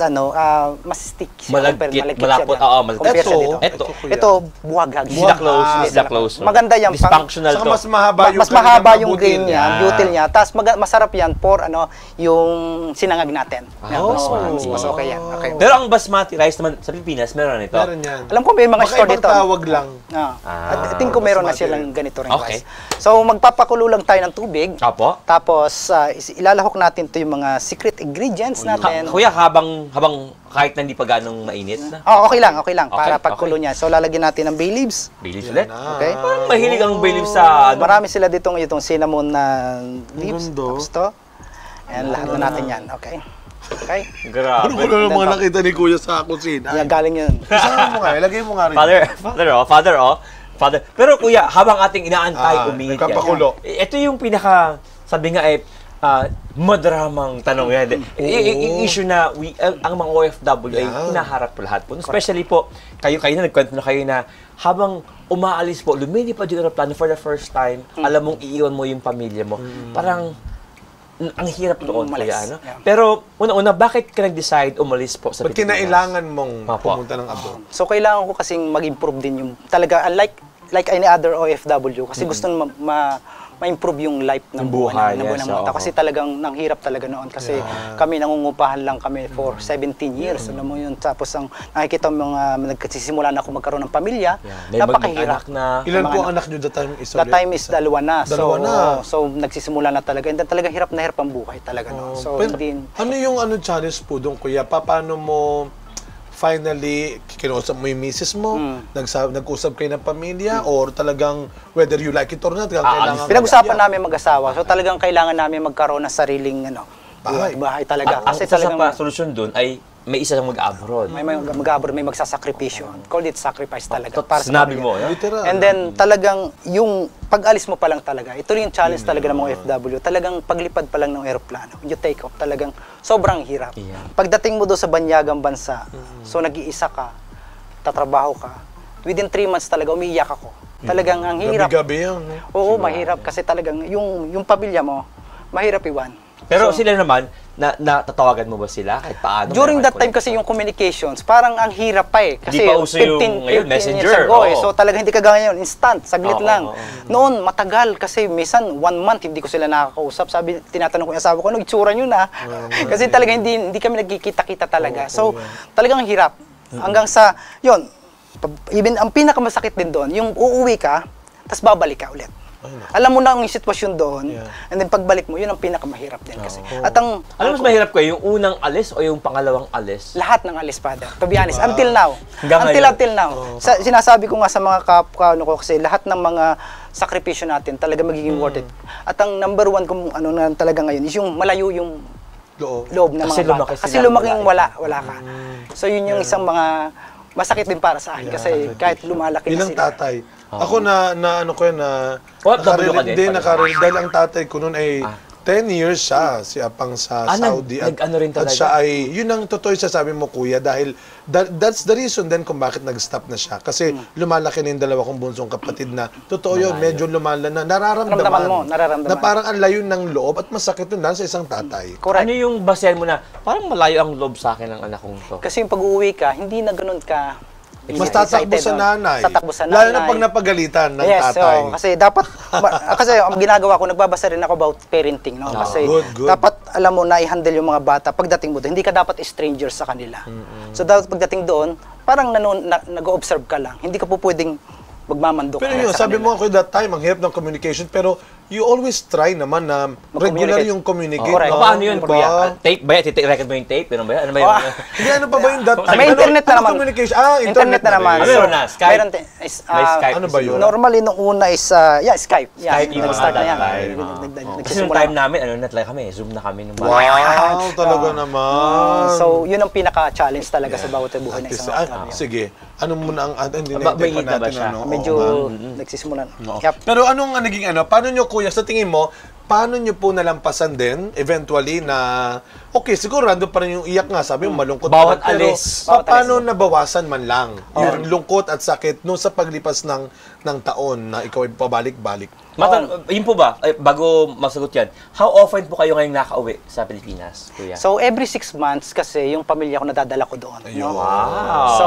mas sticky. Malagkit, malapot. Compare siya dito. Ito, buwagag. Sida close. Maganda yan. Dysfunctional to. Mas mahaba yung grain niya, butil niya. Tapos masarap yan for yung sinangag natin. Mas okay yan. Okay. Pero ang basmati rice naman sa Pilipinas, meron ito. Meron yan. Alam ko may mga store dito. tawag lang. I think ko meron na silang ganito rin rice. So magpapakulo lang tayo ng tubig. Opo. Tapos ilalahok natin to yung mga secret ingredients natin. Kuya, habang kahit na hindi pa ganong mainit na? Okay lang. Para pagkulo niya. So lalagyan natin ng bay leaves. Bay leaves ulit? Okay. Parang mahilig ang bay leaves sa Marami sila ditong itong cinnamon na leaves. Tapos to. And lahat na natin yan. Okay. Okay? Grabe. Ano ko na mga nakita ni Kuya sa kusina? Yeah, galing yun. Isama mo nga, ilagay mo nga rin. Father. Pero Kuya, habang ating inaantay uminit yan. Nagpapakulo. Ito yung pinaka, sabi nga madramang tanong yan. Yung issue na ang mga OFW ay hinaharap po lahat po. Especially po, kayo na nagkwento na kayo na habang umaalis po, lumilipad yung aeroplano for the first time, alam mong iiwan mo yung pamilya mo. Parang, ang hirap doon, Kuya. Pero, una-una, bakit ka nag-decide umalis po sa Pilipinas? Kinailangan mong pumunta ng abroad? So, kailangan ko kasing mag-improve din yung, talaga, like any other OFW, kasi gusto ma-improve yung life ng buhay ng mga tao. Kasi talagang nanghirap talaga noon. Kasi kami nangungupahan lang kami for 17 years. Alam mo yun. Tapos ang nakikita mo nagsisimula na ako magkaroon ng pamilya, napakahirap. Ilan po ang anak nyo that time is? That time is dalawa na. Dalawa na. So nagsisimula na talaga. And then talagang hirap na hirap ang buhay talaga noon. So ano yung challenge po doon, Kuya? Paano mo finally, kinausap mo yung misis mo, nag-usap kayo ng pamilya, or talagang, whether you like it or not, kailangan... Pinag-usapan namin mag-asawa, so talagang kailangan namin magkaroon ng sariling bahay talaga. Kasi talagang ang solusyon doon ay may isa lang mag-abroad. May mag-abroad, may magsasakripisyo. Called it sacrifice talaga. Para sa sinabi mo, literal. And then talagang yung pag-alis mo pa lang talaga, ito rin yung challenge talaga ng mga OFW. Talagang paglipad pa lang ng aeroplano, you take off, talagang sobrang hirap. Pagdating mo doon sa banyagang bansa, so nag-iisa ka, tatrabaho ka, within 3 months talaga umiiyak ako. Talagang ang hirap. Gabi-gabi yan. Oo, mahirap kasi talagang yung pamilya mo, mahirap iwan. Pero sila naman, natatawagan mo ba sila kahit paano? During that time kasi yung communications, parang ang hirap pa eh. Kasi hindi pa uso yung messenger. So talaga hindi ka gaya yun, instant, saglit lang. Noon, matagal kasi minsan 1 month hindi ko sila nakakausap. Sabi, tinatanong ko yung asawa ko, ano itsura nyo na? Kasi talaga hindi kami nagkikita-kita talaga. So talagang hirap. Hanggang sa, yun, even ang pinakamasakit din doon, yung uuwi ka, tapos babalik ka ulit. Alam mo na ang sitwasyon doon, and then pagbalik mo, yun ang pinakamahirap din kasi. At alam mo mas mahirap ko, yung unang alis o yung pangalawang alis? Lahat ng alis, Father. To be honest, until now. Until now. Sinasabi ko nga sa mga kapwa ko kasi lahat ng mga sakripisyo natin talaga magiging worth it. At ang number 1 kung ano na talaga ngayon is yung malayo yung loob ng mga bata. Kasi lumaking wala ka. So yun yung isang mga masakit din para sa akin kasi kahit lumalaki na sila. Ilang tatay. Ako na ano ko yan, OFW ka din? Dahil ang tatay ko noon ay 10 years siya, si Apang sa Saudi. Nag-ano rin talaga. At siya ay, yun ang totoo yung sasabi mo, kuya, dahil that's the reason then kung bakit nag-stop na siya. Kasi lumalaki na yung dalawa kong bunsong kapatid na, totoo yun, medyo lumala na, nararamdaman. Na parang ang layo ng loob at masakit yun sa isang tatay. Correct. Ano yung basehan mo na, parang malayo ang loob sa akin ng anak kong to? Kasi yung pag-uwi ka, hindi na ganun ka mas tatakbo sa nanay. Tatakbo sa nanay. Lalo na pag napagalitan ng tatay. So, kasi dapat, kasi ang ginagawa ko, nagbabasa rin ako about parenting. No? Kasi good. dapat, alam mo, na i-handle yung mga bata pagdating mo doon. Hindi ka dapat stranger sa kanila. So, dapat pagdating doon, parang nag-observe ka lang. Hindi ka po pwedeng magmamandok. Pero yun, sabi mo ako that time, ang hirap ng communication, pero you always try naman na regular yung communicate. Correct. No? Paano yun, kuya? Tape ba yan? Record mo yung tape? Ano ba yan? Ano ba yun? Hindi, ano pa ba yung that time? May internet na naman. Communication? Internet na naman. Meron na, Skype. Meron May Skype. Ano ba yun? Normally, nung una is, Skype. Skype yung nag-start na yan. Kasi nung time namin, net lang kami, Zoom na kami. Wow, talaga naman. So, yun ang pinaka-challenge talaga sa bawat buhay ng isang sige, ano muna ang hindi may hit na ba siya? Medyo nagsisimulan. Pero anong naging paano nyo, kuya, sa tingin mo, paano nyo po nalampasan din, eventually, na, okay, siguro nandun pa rin yung iyak nga, sabi mo, malungkot Bawat pa rin, alis. pero paano nabawasan man lang yung lungkot at sakit no sa paglipas ng taon na ikaw ay pabalik-balik? Yun po ba, bago masagot yan, how often po kayo ngayong nakauwi sa Pilipinas, kuya? So, every 6 months kasi yung pamilya ko nadadala ko doon. No? Wow. So,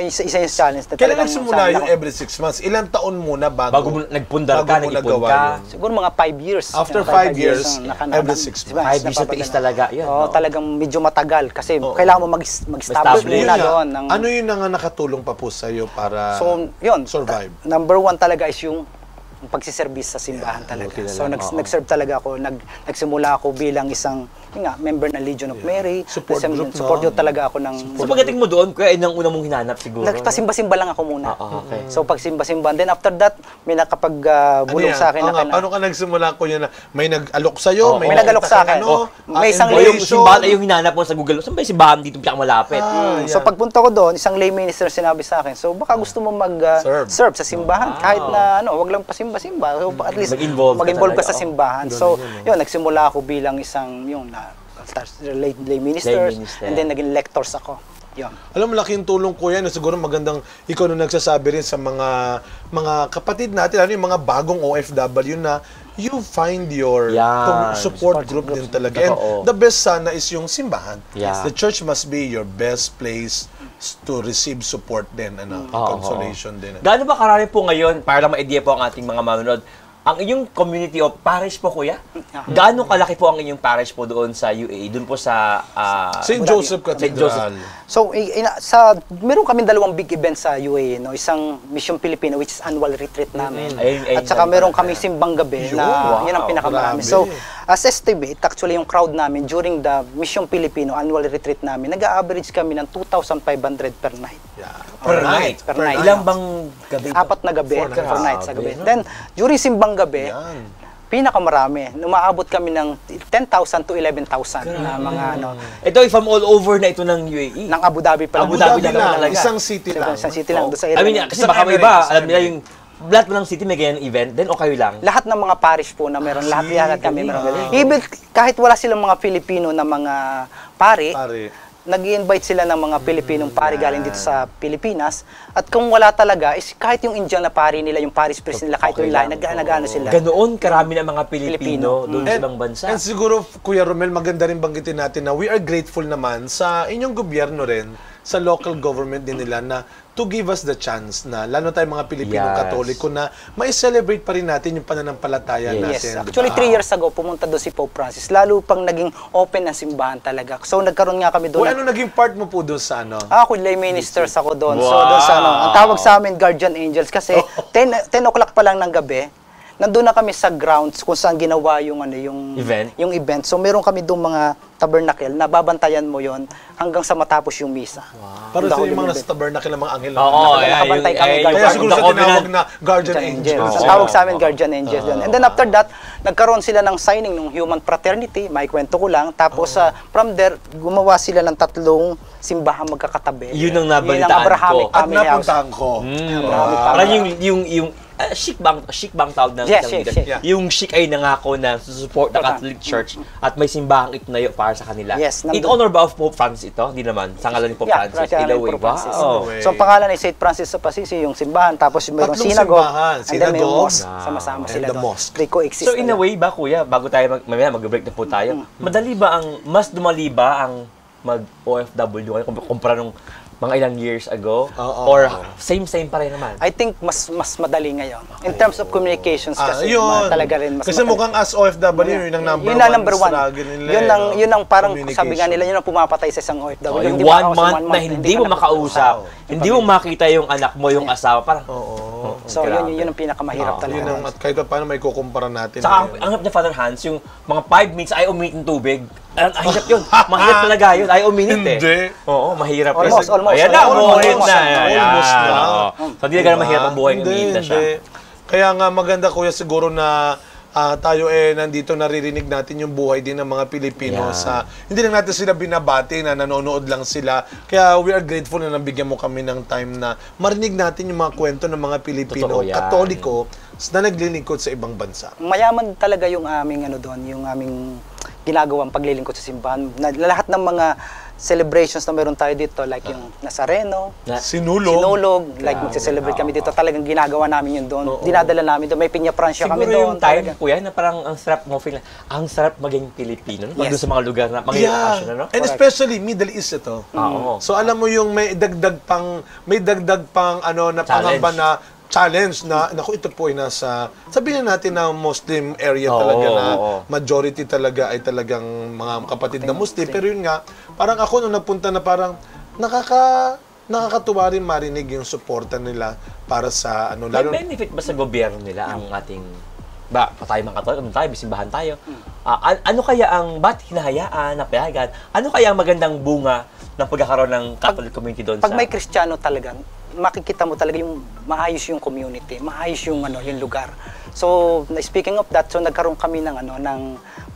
isa yung challenge. Na Kailan talagang nagsimula saan yung ako- every 6 months? Ilang taon muna Bago mo nagpundar ka, mo nag-ipon nagawa ka. yun? Siguro mga 5 years. After 5 years, every 6 months. 5 years na tiis talaga. Yun, Oo, talagang medyo matagal kasi kailangan mo mag-establish Establish. muna Yun nga, doon. ano yun ang nakatulong pa po sa'yo para So, yun. survive? Number 1 talaga is yung pagsiservice sa simbahan talaga. okay So, lang. nag-serve talaga ako. Nagsimula ako bilang isang member ng Legion of Mary. Support group, no? Support group talaga ako ng... So pagdating mo doon, kuya, yun ang una mong hinanap siguro. Nagpasimba-simba lang ako muna. Okay. So, pagsimba-simba. Then after that, may nakapag-bulong sa akin na paano ka nagsimula ko yun na may nag-alok sa'yo? may nag-alok sa akin. May isang Yung simbahan ay yung hinanap mo sa Google. Saan ba yung simbahan dito pinakamalapit? So pagpunta ko doon, isang lay minister sinabi sa akin, so baka gusto mo mag-serve sa simbahan kahit na wag lang pasimba-simba. So at least mag-involve ka sa simbahan. So yun, nagsimula ako bilang isang lay minister and then naging lectors ako. Yun. Alam mo, laking tulong ko yan. Siguro magandang ikaw na nagsasabi rin sa mga kapatid natin, ano yung mga bagong OFW na you find your support group din talaga. And the best sana is yung simbahan. The church must be your best place to receive support din, consolation din. Gaano ba karami po ngayon, para lang ma-idea po ang ating mga manonood, ang inyong community of parish po, kuya? Gaano kalaki po ang inyong parish po doon sa UAE? Doon po sa... St. Joseph Cathedral. So, meron kami 2 big events sa UAE. No? Isang Mission Filipino, which is annual retreat namin. At saka meron kami simbang gabi na yun ang pinakamarami. So, as estimate, actually yung crowd namin during the Mission Filipino annual retreat namin, nag-average kami ng 2,500 per night. Per night? Per night. Ilang bang gabi? 4 na gabi, 4 nights sa gabi. Then, during simbang gabi, pinakamarami. Umaabot kami ng 10,000 to 11,000 na mga Ito, if I'm all over na ito ng UAE. ng Abu Dhabi pa lang. Abu Dhabi lang talaga. Isang city lang. Isang city lang. Doon sa I mean, area. kasi baka may iba, alam nila yung lahat mo ng city may ganyan event, then okay lang. Lahat ng mga parish po na meron, lahat kami meron. Even kahit wala silang mga Filipino na mga pari, nag-i-invite sila ng mga Pilipinong pari galing dito sa Pilipinas. At kung wala talaga, is kahit yung Indian na pari nila, yung parish priest nila, kahit yung lahi, nag-ano sila. Ganoon karami ng mga Pilipino doon sa ibang bansa. And siguro, Kuya Romel, maganda rin banggitin natin na we are grateful naman sa inyong gobyerno rin, sa local government din nila na to give us the chance na, lalo tayong mga Pilipinong Katoliko, na mai-celebrate pa rin natin yung pananampalataya natin. Yes, actually 3 years ago, pumunta doon si Pope Francis. Lalo pang naging open ang simbahan talaga. So nagkaroon nga kami doon. Ano naging part mo po doon sa Ako, lay ministers ako doon. So doon sa ang tawag sa amin, guardian angels. Kasi 10 o'clock pa lang ng gabi, nandun na kami sa grounds kung saan ginawa yung event. So meron kami doon mga tabernacle na babantayan mo yon hanggang sa matapos yung misa. Para sa yung mga nasa tabernacle ng mga anghel. Nakabantay kami. Kaya siguro sa tinawag na guardian angels. Ang tawag sa amin, guardian angels yun. And then after that, nagkaroon sila ng signing ng human fraternity. May kwento ko lang. Tapos from there, gumawa sila ng 3 simbahan magkakatabi. Yun ang nabalitaan ko. At napuntahan ko. Parang yung chic bang tawag ng Yes, isang yes, leader? yes. Yung chic ay nangako na support the Catholic Church at may simbahang itinayo para sa kanila. Yes, in honor ba of Pope Francis ito? Hindi naman. Sa ngalan ni Pope Francis. In a way, wow. So, ang pangalan ay St. Francis of Assisi, yung simbahan. Tapos mayroong synagogue. And then may mosque. Sama-sama sila doon. They coexist. So, in a way ba, kuya, bago tayo mag-break na po tayo, mas dumali ba ang mag-OFW kayo kumpara nung mga ilang years ago? Or same pa rin naman? I think mas madali ngayon. In terms of communications kasi, talaga rin mas kasi madali. mukhang as OFW, yun ang number one struggle nila. Yun ang parang sabi nga nila, yun ang pumapatay sa isang OFW. Yung 1 month na hindi mo makausap, hindi mo makita yung anak mo, yung asawa, parang... So, yun ang pinakamahirap talaga. Yun ang, at kahit paano may kukumpara natin. Saka, ang hirap niya, Father Hans, yung mga 5 minutes ay uminit ng tubig. Ang hirap yun. Mahirap talaga yun. Ay uminit eh. Hindi. Oo, mahirap. Almost. Ayan na, uminit na. Almost na. So, hindi na ganun mahirap ang buhay. Uminit na siya. Kaya nga maganda, kuya, siguro na tayo nandito naririnig natin yung buhay din ng mga Pilipino sa hindi lang natin sila binabati na nanonood lang sila. Kaya we are grateful na nabigyan mo kami ng time na marinig natin yung mga kwento ng mga Pilipino Katoliko na naglilingkod sa ibang bansa. Mayaman talaga yung aming yung aming ginagawang paglilingkod sa simbahan. Lahat ng mga celebrations na meron tayo dito, like yung Nazareno, Sinulog, like magse-celebrate kami dito, talagang ginagawa namin yun doon. Dinadala namin doon, may Piña Francia kami doon. Siguro yung time, kuya, na parang ang sarap mo feel, ang sarap maging Pilipino, pag doon sa mga lugar na maging okasyon, no? And especially Middle East ito. So alam mo yung may dagdag pang na pangamba na challenge na, naku, ito po ay nasa, sabihin natin na Muslim area talaga na majority talaga ay talagang mga kapatid na Muslim. Pero yun nga, parang ako nung napunta na parang nakakatuwa rin marinig yung suporta nila para sa lalo. May benefit ba sa gobyerno nila ang ating tayo mga Katoliko, tayo, bisimbahan tayo. Ano kaya ba't hinahayaan, napayagan? Ano kaya ang magandang bunga ng pagkakaroon ng Catholic community doon Pag may Kristiyano talaga, makikita mo talaga yung maayos yung community, maayos yung yung lugar. So, speaking of that, so nagkaroon kami ng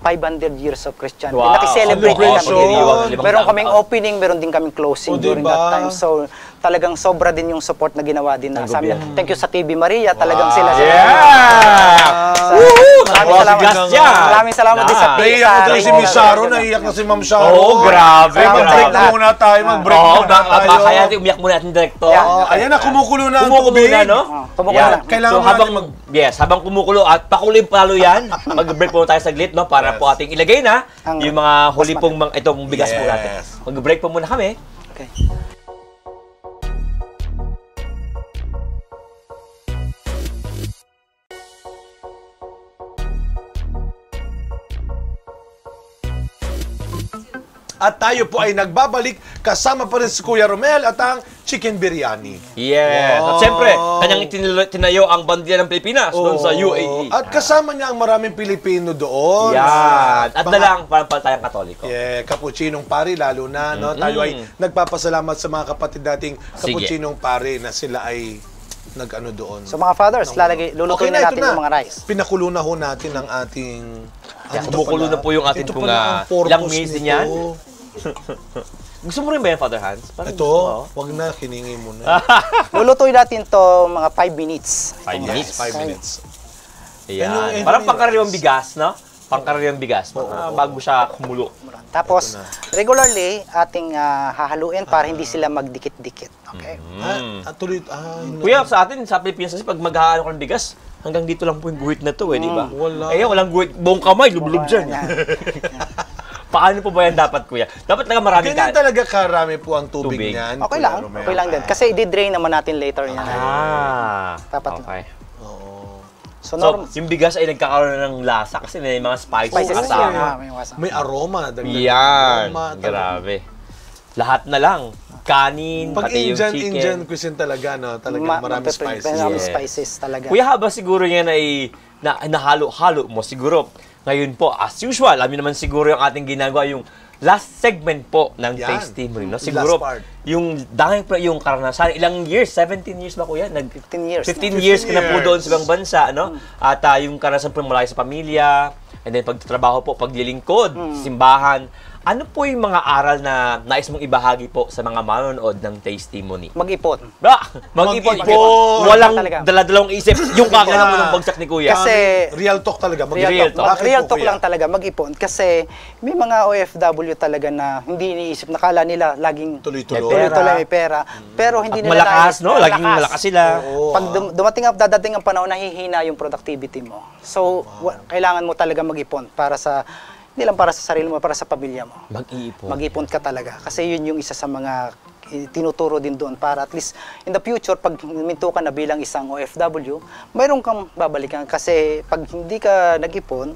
500 years of Christianity. Wow. Naki-celebrate kami. Meron kaming opening, meron din kaming closing during that time. So, talagang sobra din yung support na ginawa din na sa amin. Thank you sa TV Maria, talagang sila. Maraming salamat din sa naiyak na tayo si Miss Sharon, naiyak na si Ma'am Sharon. Oo, grabe. Mag-break na muna tayo, mag-break muna tayo. Kaya umiyak muna natin direktor. Ayan na, kumukulo na ang tubig. Kumukulo na, no? Kumukulo na. Kailangan habang kumukulo at pakulim palo yan, mag-break po tayo saglit, no? Para po ating ilagay na yung mga huli pong itong bigas po natin. Mag-break po muna kami. Okay. At tayo po ay nagbabalik kasama pa rin si Kuya Romel at ang Chicken Biryani. Yes. At siyempre, kanyang tinayo ang bandila ng Pilipinas doon sa UAE. At kasama niya ang maraming Pilipino doon. Yan. At dalang parang tayong Katoliko. Yeah, Kapuchinong Pari lalo na. No? Tayo ay nagpapasalamat sa mga kapatid nating Kapuchinong Pari na sila ay nag-ano doon. So mga fathers, lulutuin na natin yung mga rice. Pinakulo na ho natin ang ating... Kumukulo na po yung ating kung ilang minutes din yan. Gusto mo rin ba yan, Father Hans? Ito, wag na, hiningi mo na. Lulutuin natin to mga 5 minutes. 5 minutes? 5 minutes. Ayan. Parang pangkaraniwang bigas, no? Pangkaraniwang bigas. Bago siya kumulo. Tapos, regularly, ating hahaluin para hindi sila magdikit-dikit. Okay? Kuya, sa atin, sa Pilipinas, pag maghahaano ka ng bigas, hanggang dito lang po yung guhit na to, di ba? Walang guhit. Buong kamay, lublob dyan. Paano po ba yan dapat, kuya? Dapat lang maraming ganyan talaga karami po ang tubig niyan. Okay lang. Okay lang din. Kasi i-drain naman natin later yan. Dapat okay. So, yung bigas ay nagkakaroon ng lasa kasi may mga spices kasama. May aroma. Yan. Grabe. Lahat na lang. Kanin, pag pati yung chicken. Indian cuisine talaga, no? Talagang maraming spices. Maraming spices talaga. Kuya, haba siguro yan ay nahalo-halo mo siguro. Ngayon po, as usual, alam niyo naman siguro yung ating ginagawa, yung last segment po ng Tasty-Memory. No? Siguro, yung dahil pa yung karanasan, ilang years? 17 years ba, kuya? 15 years. 15 years ka na po doon sa ibang bansa, no? At yung karanasan po mula sa pamilya, and then pagtatrabaho po, paglilingkod, simbahan. Ano po yung mga aral na nais mong ibahagi po sa mga manonood ng Tastemony? Mag-ipon. Mag-ipon. Mag-ipon. Walang Talaga. daladalawang isip. Yung kakala mo ng bagsak ni Kuya. Kasi real talk talaga. Real talk. Real talk lang talaga, mag-ipon. Kasi may mga OFW talaga na hindi iniisip, nakala nila laging Tuloy-tuloy. may pera. Pero hindi At nila malakas, no? Laging malakas sila. Pag dadating ang panahon, nahihina yung productivity mo. So, kailangan mo talaga mag-ipon para sa hindi lang para sa sarili mo, para sa pamilya mo. Mag-iipon. Mag-ipon ka talaga. Kasi yun yung isa sa mga tinuturo din doon para at least in the future, pag minto ka na bilang isang OFW, mayroon kang babalikan. Kasi pag hindi ka nag-ipon,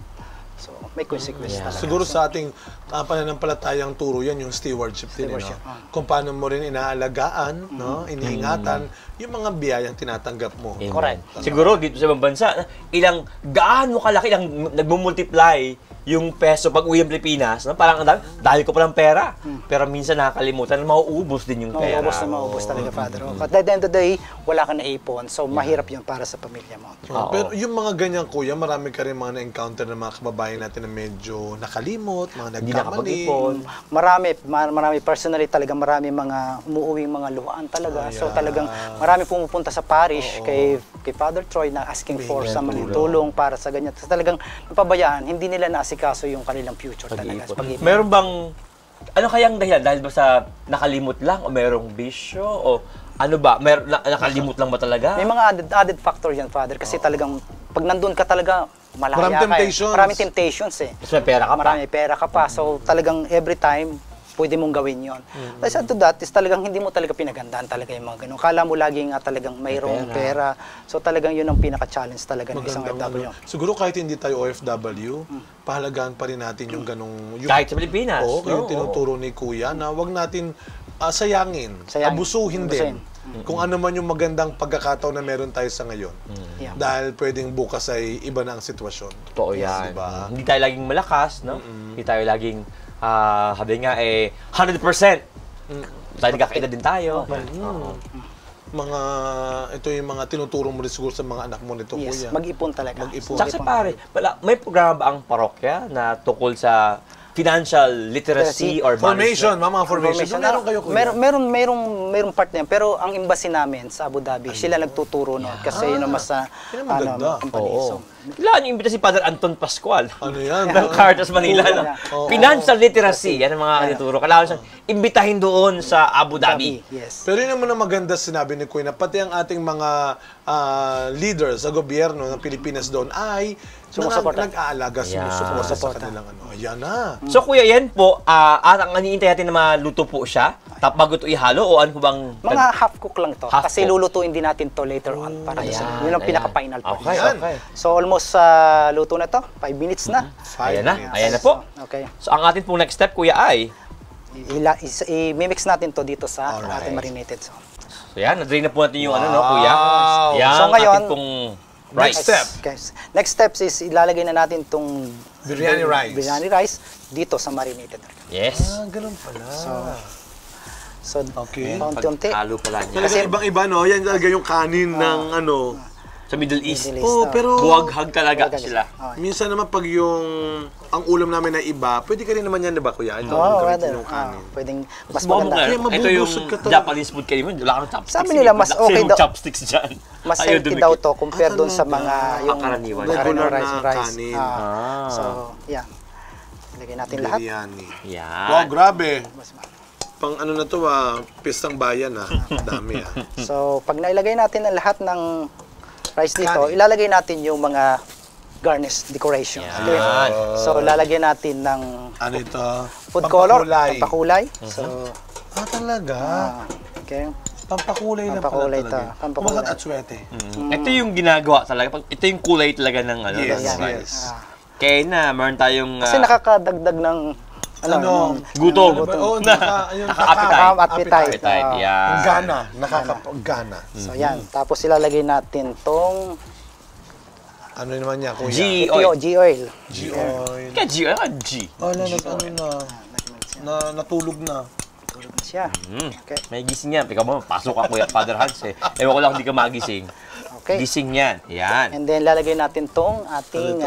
so may consequence talaga. Siguro sa ating pananampalatayang turo yan, yung stewardship din. No? Kung paano mo rin inaalagaan, no? Iniingatan, yung mga biyayang tinatanggap mo. Correct. Siguro dito sa ibang bansa, gaano kalaki, nagmumultiply yung peso pag uwi ng Pilipinas, no? Parang dahil ko palang pera. Pero minsan nakakalimutan na mauubos din yung pera. Mauubos talaga, Father. At at the end of the day, wala ka naipon. So, mahirap yun para sa pamilya mo. Pero yung mga ganyan, Kuya, marami ka rin mga na-encounter ng mga kababayan natin na medyo nakalimot, mga nagkamali. Marami personally talaga, marami mga umuuwing mga luhaan talaga. So, talagang marami pumupunta sa parish kay Father Troy na asking for sa tulong para sa ganyan. So, talagang napabayaan, hindi nila naasikaso yung kanilang future talaga. Meron bang, ano kayang dahilan? Dahil ba sa nakalimot lang o merong bisyo o ano ba? Nakalimot lang ba talaga? May mga added factor yan, Father, kasi talagang pag nandun ka talaga, malaya ka. Maraming temptations eh. Mas may pera ka pa. Marami pera ka pa. So talagang every time, pwede mong gawin yon. Kasi to that is talagang hindi mo talaga pinagandaan talaga yung mga ganun. Kala mo lagi nga talagang mayroong pera. So talagang yun ang pinaka-challenge talaga ng isang OFW. Siguro kahit hindi tayo OFW, pahalagaan pa rin natin yung ganung... Kahit sa Pilipinas. Oo, yung tinuturo ni Kuya na wag natin sayangin, abusuhin din. Kung ano man yung magandang pagkakataon na meron tayo sa ngayon. Dahil pwedeng bukas ay iba na ang sitwasyon. Totoo yan. Diba? Hindi tayo laging malakas, no? Hindi tayo laging sabi nga 100%. Dahil nagkakaedad din tayo. Ito yung mga tinuturo mo rin siguro sa mga anak mo nito, Kuya. Mag-ipon talaga. Mag-ipon. Kasi pare, may programa ba ang parokya na tukol sa financial literacy or formation, mga formation. Meron kayo, Kuya? Merong part na yan. Pero ang embassy namin sa Abu Dhabi, sila nagtuturo no kasi yun ang mas company. So, kailangan yung imbita si Father Anton Pascual. Ano yan? Ng Caritas Manila. No? Financial literacy. Yan ang mga tinuturo. Kailangan siyang imbitahin doon sa Abu Dhabi. Yes. Pero yun naman ang maganda sinabi ni Kuya na pati ang ating mga leaders sa gobyerno ng Pilipinas doon ay nag-aalaga, sumusuporta sa kanilang ano. Ayan na. So Kuya, yan po, ang aniintay natin na maluto po siya, tapos bago ito ihalo, o ano po bang... Mga half cook lang to. Kasi lulutuin din natin to later on. Para yun ang pinaka-final part. Okay. So almost luto na to. 5 minutes na. Ayan na po. Okay. So ang ating pong next step, Kuya, ay... I-mix natin to dito sa ating marinated. So yan, na-drain na po natin yung Kuya. Yan, so ngayon, ating pong rice. Next step is ilalagay na natin tong biryani rice dito sa marinated. Yes. Ganun pala. So okay. Unti-unti. Halo pala niya. Kasi ibang-iba, no? Yan talaga yung kanin ng sa Middle East. Pero buwaghag talaga sila. Minsan naman pag ang ulam namin na iba, pwede ka rin naman yan, diba, Kuya? Ito, yung kanin. Pwedeng mas maganda. Ito yung Japanese food kayo, wala kang chopsticks. Sabi nila mas okay daw. Chopsticks dyan. Mas healthy daw to compared doon sa mga yung regular na kanin. So, yeah. Ilagay natin lahat. Biryani. Yan. Wow, grabe. Pang ano na to, pistang bayan, dami, So, pag nailagay natin ang lahat ng rice dito, ilalagay natin yung mga garnish decoration. Okay? So, lalagyan natin ng ano ito? Food color, pampakulay. So, talaga? Okay. Pampakulay lang pala talaga. Pampakulay. At swerte. Ito yung ginagawa talaga. Ito yung kulay talaga ng Yes. Kaya na, meron tayong... Kasi nakakadagdag ng gutom. Appetite. Yan. Gana. Nakakapag-gana. So, yan. Tapos ilalagay natin tong ano naman niya, Kuya? G-oil. G-oil. Kaya G-oil? G. Natulog na. Natulog na siya. Okay. May gising yan. Ikaw mo, pasok ka, Kuya Father Hans. Ewan ko lang hindi ka magising. Okay. Gising yan. Yan. And then lalagay natin tong ating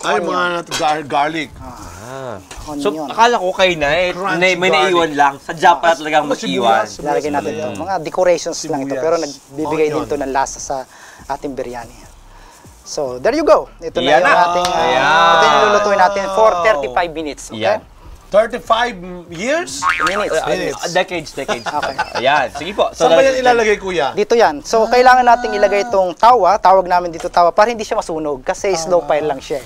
Ay, onion. mga garlic. So, Onion. akala ko kayo Crunchy may naiwan lang. Sadya pala talagang mag-iwan. Lalagay natin ito. Mga decorations lang ito. Sibuyas. Pero nagbibigay din Onion. ito ng lasa sa ating biryani. So, there you go. Ito na Yan yung na. ating, Ayan. ito yung lulutuin natin for 35 minutes. Okay? Yan. 35 years? Minutes. Decades. Okay. Ayan. Sige po. Saan ba yan ilalagay, kuya? Dito yan. So, kailangan nating ilagay itong tawa. Tawag namin dito tawa para hindi siya masunog kasi slow fire lang siya.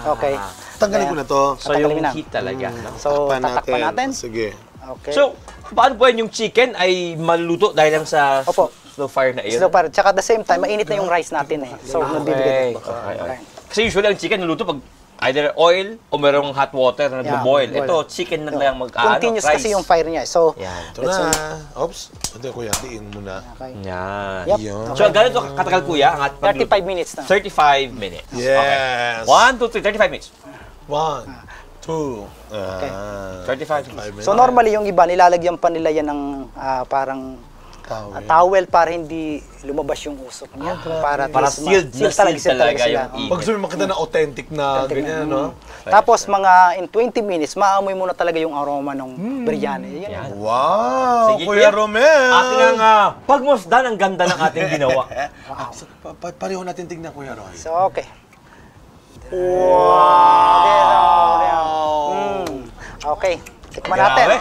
Okay. Tanggalin ko na to. So, yung Tatanggalin na. heat talaga. No? So, tatakpan natin. Sige. Okay. So, paano po yan yung chicken ay maluluto dahil lang sa Opo. slow fire na iyon? slow fire. Tsaka at the same time, mainit na yung rice natin eh. So, nagbibigay din. Okay. Kasi usually ang chicken nuluto pag either oil o merong hot water na nagbo-boil. boil. Ito, chicken na lang Continuous rice. kasi yung fire niya. So, Yan. Ito na. Oops. Ito, kuya. Diin muna. okay. Yan. Yep. Yun. So, ganito katagal kuya ang ating 35 minutes na. 35 minutes. Yes. Okay. 1, 2, 3, 35 minutes. 1, 2. 35 minutes. So, normally yung iba, nilalagyan pa nila yan ng parang towel para hindi lumabas yung usok niya. Para sealed talaga sila. yung Pag gusto mo makita na authentic na ganyan, no? Tapos mga in 20 minutes, maamoy muna talaga yung aroma ng biryani. Yun. Yan. Wow! Sige, Kuya Kuya. Romel! Ating ang pagmusdan, ang ganda ng ating ginawa. Pareho natin tignan, Kuya Roy. So, okay. Wow! Okay. Tikman natin. Grabe.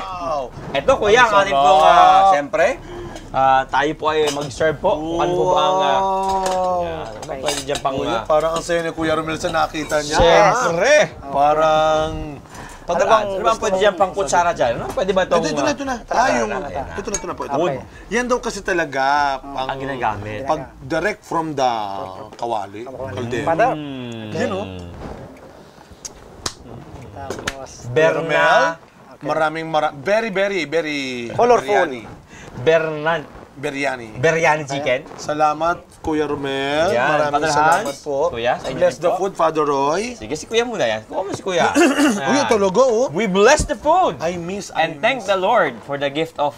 Ito kuya, ang ating pong, siyempre, tayo po ay mag-serve po. Kung ano po ba ang, Okay. pwede dyan pang, Parang ang saya ni Kuya Romel sa nakita niya. siyempre. Parang... Ano bang pwede dyan pang kutsara dyan? Ano? Pwede ba itong, Ito na. Ito na po. Okay. Yan daw kasi talaga ang ginagamit. pag direct from the kawali. Kaldero. Father. Yan o. Tapos, Berna. Maraming very colorful. Biryani chicken. Salamat, Kuya Romel. Yan, Maraming Father salamat Hans. po. Kuya, sa inyo Bless din the po. food, Father Roy. Sige, si kuya muna yan. Kuha mo si kuya. Uy, ito logo, oh. We bless the food. I miss. And thank the Lord for the gift of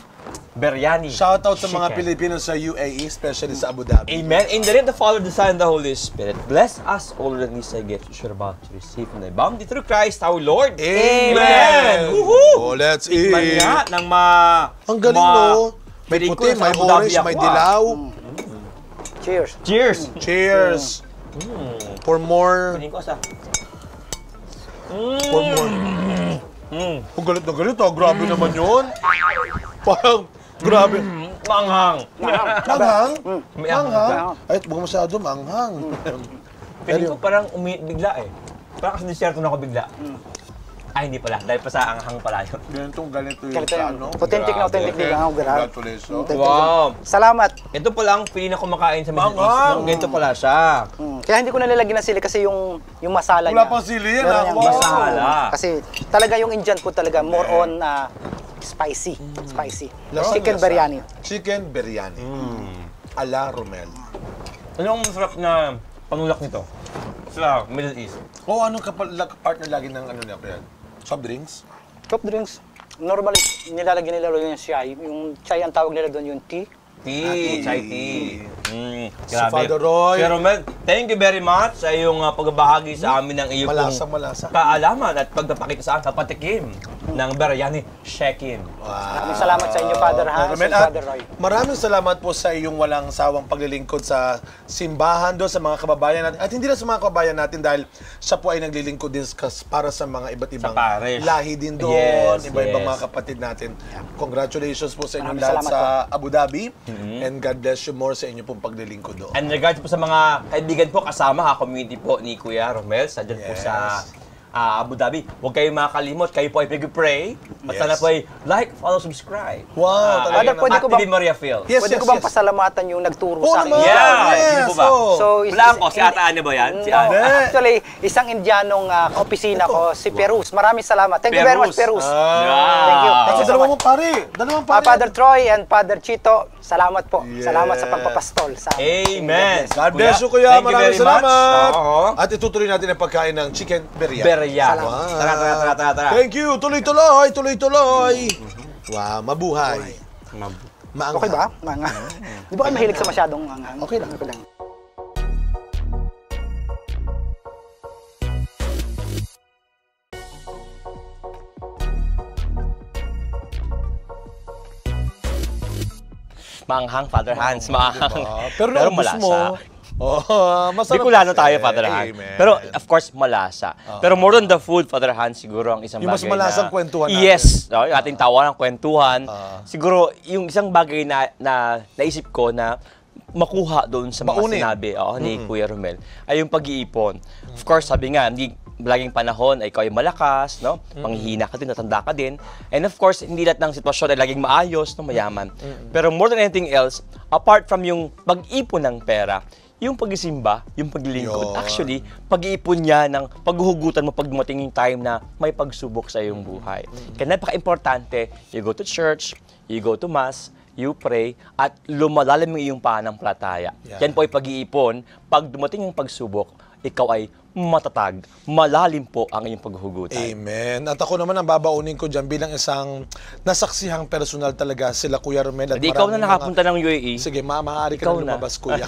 biryani. Shoutout sa mga chicken. Pilipino sa UAE, especially sa Abu Dhabi. Amen. In the name of the Father, the Son, and the Holy Spirit, bless us all that these gifts which are about to receive from thy bounty through Christ our Lord. Amen! Oh, Woohoo! let's Tikman eat! nga ng Ang galing, no? May Feeling ko puti, nasa may Abu Dhabi orange, may ako, dilaw. cheers. Cheers! Cheers! For more. Feeling ko sa... For more. Oh, galit na galit, ah. Grabe naman yun. Parang, grabe. Manghang! Manghang? May Manghang? Ay, huwag masyado, manghang. Feeling ko parang bigla eh. Parang kasi disyerto na ako bigla. Ay, hindi pala. Dahil pa sa anghang pala yun. Ganito yung Ganito sa yan. ano. Authentic na authentic din ang grabe. Congratulations. Wow! Salamat. Ito pala ang pili na kumakain sa Middle East. No? Ganito pala siya. Kaya hindi ko nalalagyan ng sili kasi yung masala niya. Wala pang sili yan, Meron ah. yang Wow. Masala. Kasi talaga yung Indian food talaga more on spicy. Spicy. Chicken biryani. Chicken biryani. Ala Romel. Ano ang masarap na panulak nito? Sa Middle East. Oh, anong partner lagi ng ano niya, Kuya? Soft drinks? Soft drinks. Normally, nilalagyan nila yung chai. Yung chai ang tawag nila doon yung tea. Tea, chai tea. Si Father Roy. Sir Romel, thank you very much sa iyong pagbabahagi sa amin ng iyong Malasa. kaalaman at pagpapakita sa akin sa patikim ng biryani Shekin. Maraming salamat sa inyo, Father Hans Romel, and at Father Roy. maraming salamat po sa iyong walang sawang paglilingkod sa simbahan doon sa mga kababayan natin. At hindi lang sa mga kababayan natin dahil siya po ay naglilingkod din para sa mga iba't ibang parish. lahi din doon, Yes, iba-ibang yes. mga kapatid natin. Congratulations po sa inyong Maraming lahat salamat sa Abu Dhabi and God bless you more sa inyo pong paglilingkod doon. And regards po sa mga kaibigan po kasama community po ni Kuya Romel sa dyan po Yes. sa Abu Dhabi. Huwag kayong makakalimot, kayo po ay pray at Yes. sana po ay like, follow, subscribe. Wow, Father, talaga pwede At ko ba- TV Maria Phil. Yes, Pwede ko bang pasalamatan yung nagturo Oo sa akin? naman. Yeah! Yes, Sino po ba? oh. So, Blanco, si Ata Ana ba yan? Si No, Ana. actually, isang Indianong opisina ko, si Perus. Maraming salamat. Thank you very much, Perus. Yeah. Thank you. Thank you so Dalawang much. pare. Father Troy and Father Chito, salamat po. Yes. Salamat sa pagpapastol sa amin. Amen. God bless you, Kuya. Thank you Maraming very much. salamat. Oo. At itutuloy natin ang pagkain ng chicken biryani. Biryani. Salamat. Tara. Thank you. Tuloy-tuloy. Wow, mabuhay. Okay Maanghang. ba? Mga. Di ba kayo mahilig sa masyadong anghang? Okay lang. Okay lang. Maanghang, Father Hans, maanghang. Diba? Pero naubos mo. Masarap. Bicolano tayo, Father Hans. Amen. Pero, of course, malasa. Pero more than the food, Father Hans, siguro ang isang Yung bagay mas malasang kwentuhan natin. Yes, yung ating tawa ng kwentuhan. Siguro, yung isang bagay na naisip ko na makuha doon sa mga sinabi ni Kuya Romel ay yung pag-iipon. Of course, sabi nga, hindi laging panahon ay ikaw ay malakas, no? Panghihina ka din, natanda ka din. And of course, hindi lahat ng sitwasyon ay laging maayos, no, mayaman. Pero more than anything else, apart from yung pag-ipon ng pera, yung pag-isimba, yung paglilingkod, actually, pag-iipon niya ng paghuhugutan mo pag dumating yung time na may pagsubok sa iyong buhay. Kaya napaka-importante, you go to church, you go to mass, you pray, at lumalalim yung iyong pananampalataya. Yan po ay pag-iipon. Pag dumating yung pagsubok, ikaw ay matatag, malalim po ang iyong paghuhugutan. Amen. At ako naman ang babaunin ko dyan bilang isang nasaksihang personal talaga sila Kuya Romel. At ikaw na nakapunta ng UAE. Sige, maaari ka na lumabas, Kuya.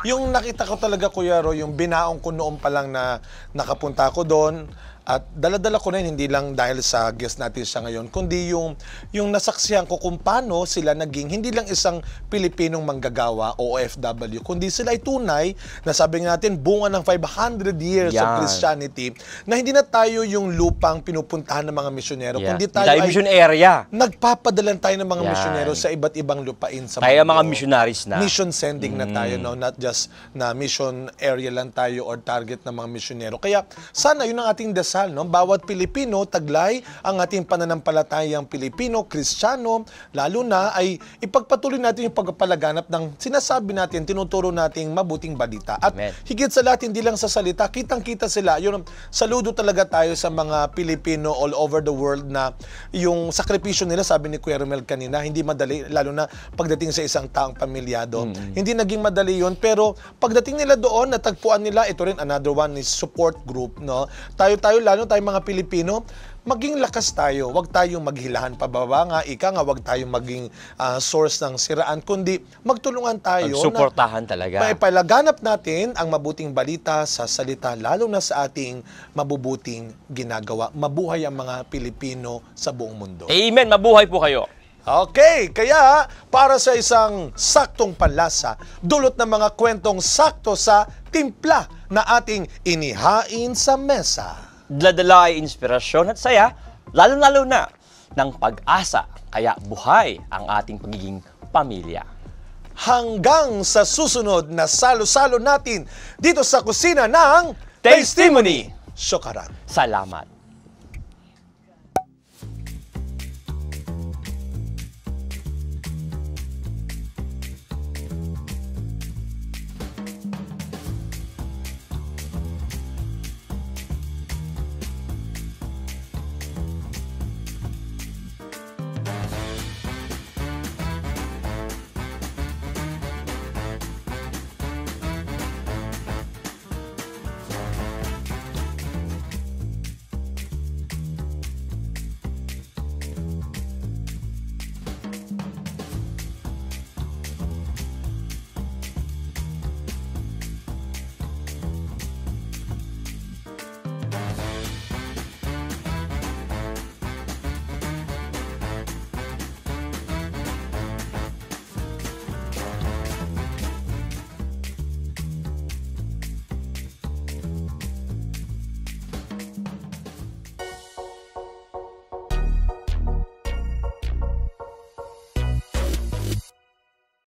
Yung nakita ko talaga, Kuya Ro, yung binaong ko noon pa lang na nakapunta ko doon. At dala-dala ko na yun, hindi lang dahil sa guest natin siya ngayon, kundi yung nasaksihan ko kung paano sila naging, hindi lang isang Pilipinong manggagawa o OFW, kundi sila ay tunay na sabi natin, bunga ng 500 years of Christianity, na hindi na tayo yung lupang pinupuntahan ng mga misyonero, kundi tayo ay mission area. Nagpapadalan tayo ng mga misyonero sa iba't ibang lupain sa mundo. Tayo mga missionaries na. Mission sending na tayo, no? Not just na mission area lang tayo or target ng mga misyonero. Kaya sana yun ang ating dasal. No? Bawat Pilipino, taglay ang ating pananampalatayang Pilipino, Kristiyano, lalo na ay ipagpatuloy natin yung pagpapalaganap ng sinasabi natin, tinuturo nating mabuting balita. At higit sa lahat, hindi lang sa salita, kitang-kita sila. Yun, saludo talaga tayo sa mga Pilipino all over the world na yung sakripisyo nila, sabi ni Kuya Romel kanina, hindi madali, lalo na pagdating sa isang taong pamilyado. Hindi naging madali yun, pero pagdating nila doon, natagpuan nila, ito rin, another one is support group. No? Tayo lalo tayong mga Pilipino, maging lakas tayo. Huwag tayong maghilahan pababa nga. Ika nga, huwag tayong maging source ng siraan, kundi magtulungan tayo. Magsuportahan talaga. Maipalaganap natin ang mabuting balita sa salita, lalo na sa ating mabubuting ginagawa. Mabuhay ang mga Pilipino sa buong mundo. Amen! Mabuhay po kayo! Okay, kaya para sa isang saktong panlasa, dulot ng mga kwentong sakto sa timpla na ating inihain sa mesa. Dala-dala ay inspirasyon at saya, lalo-lalo na ng pag-asa, kaya buhay ang ating pagiging pamilya. Hanggang sa susunod na salo-salo natin dito sa kusina ng Testimony! Syukaran. Salamat!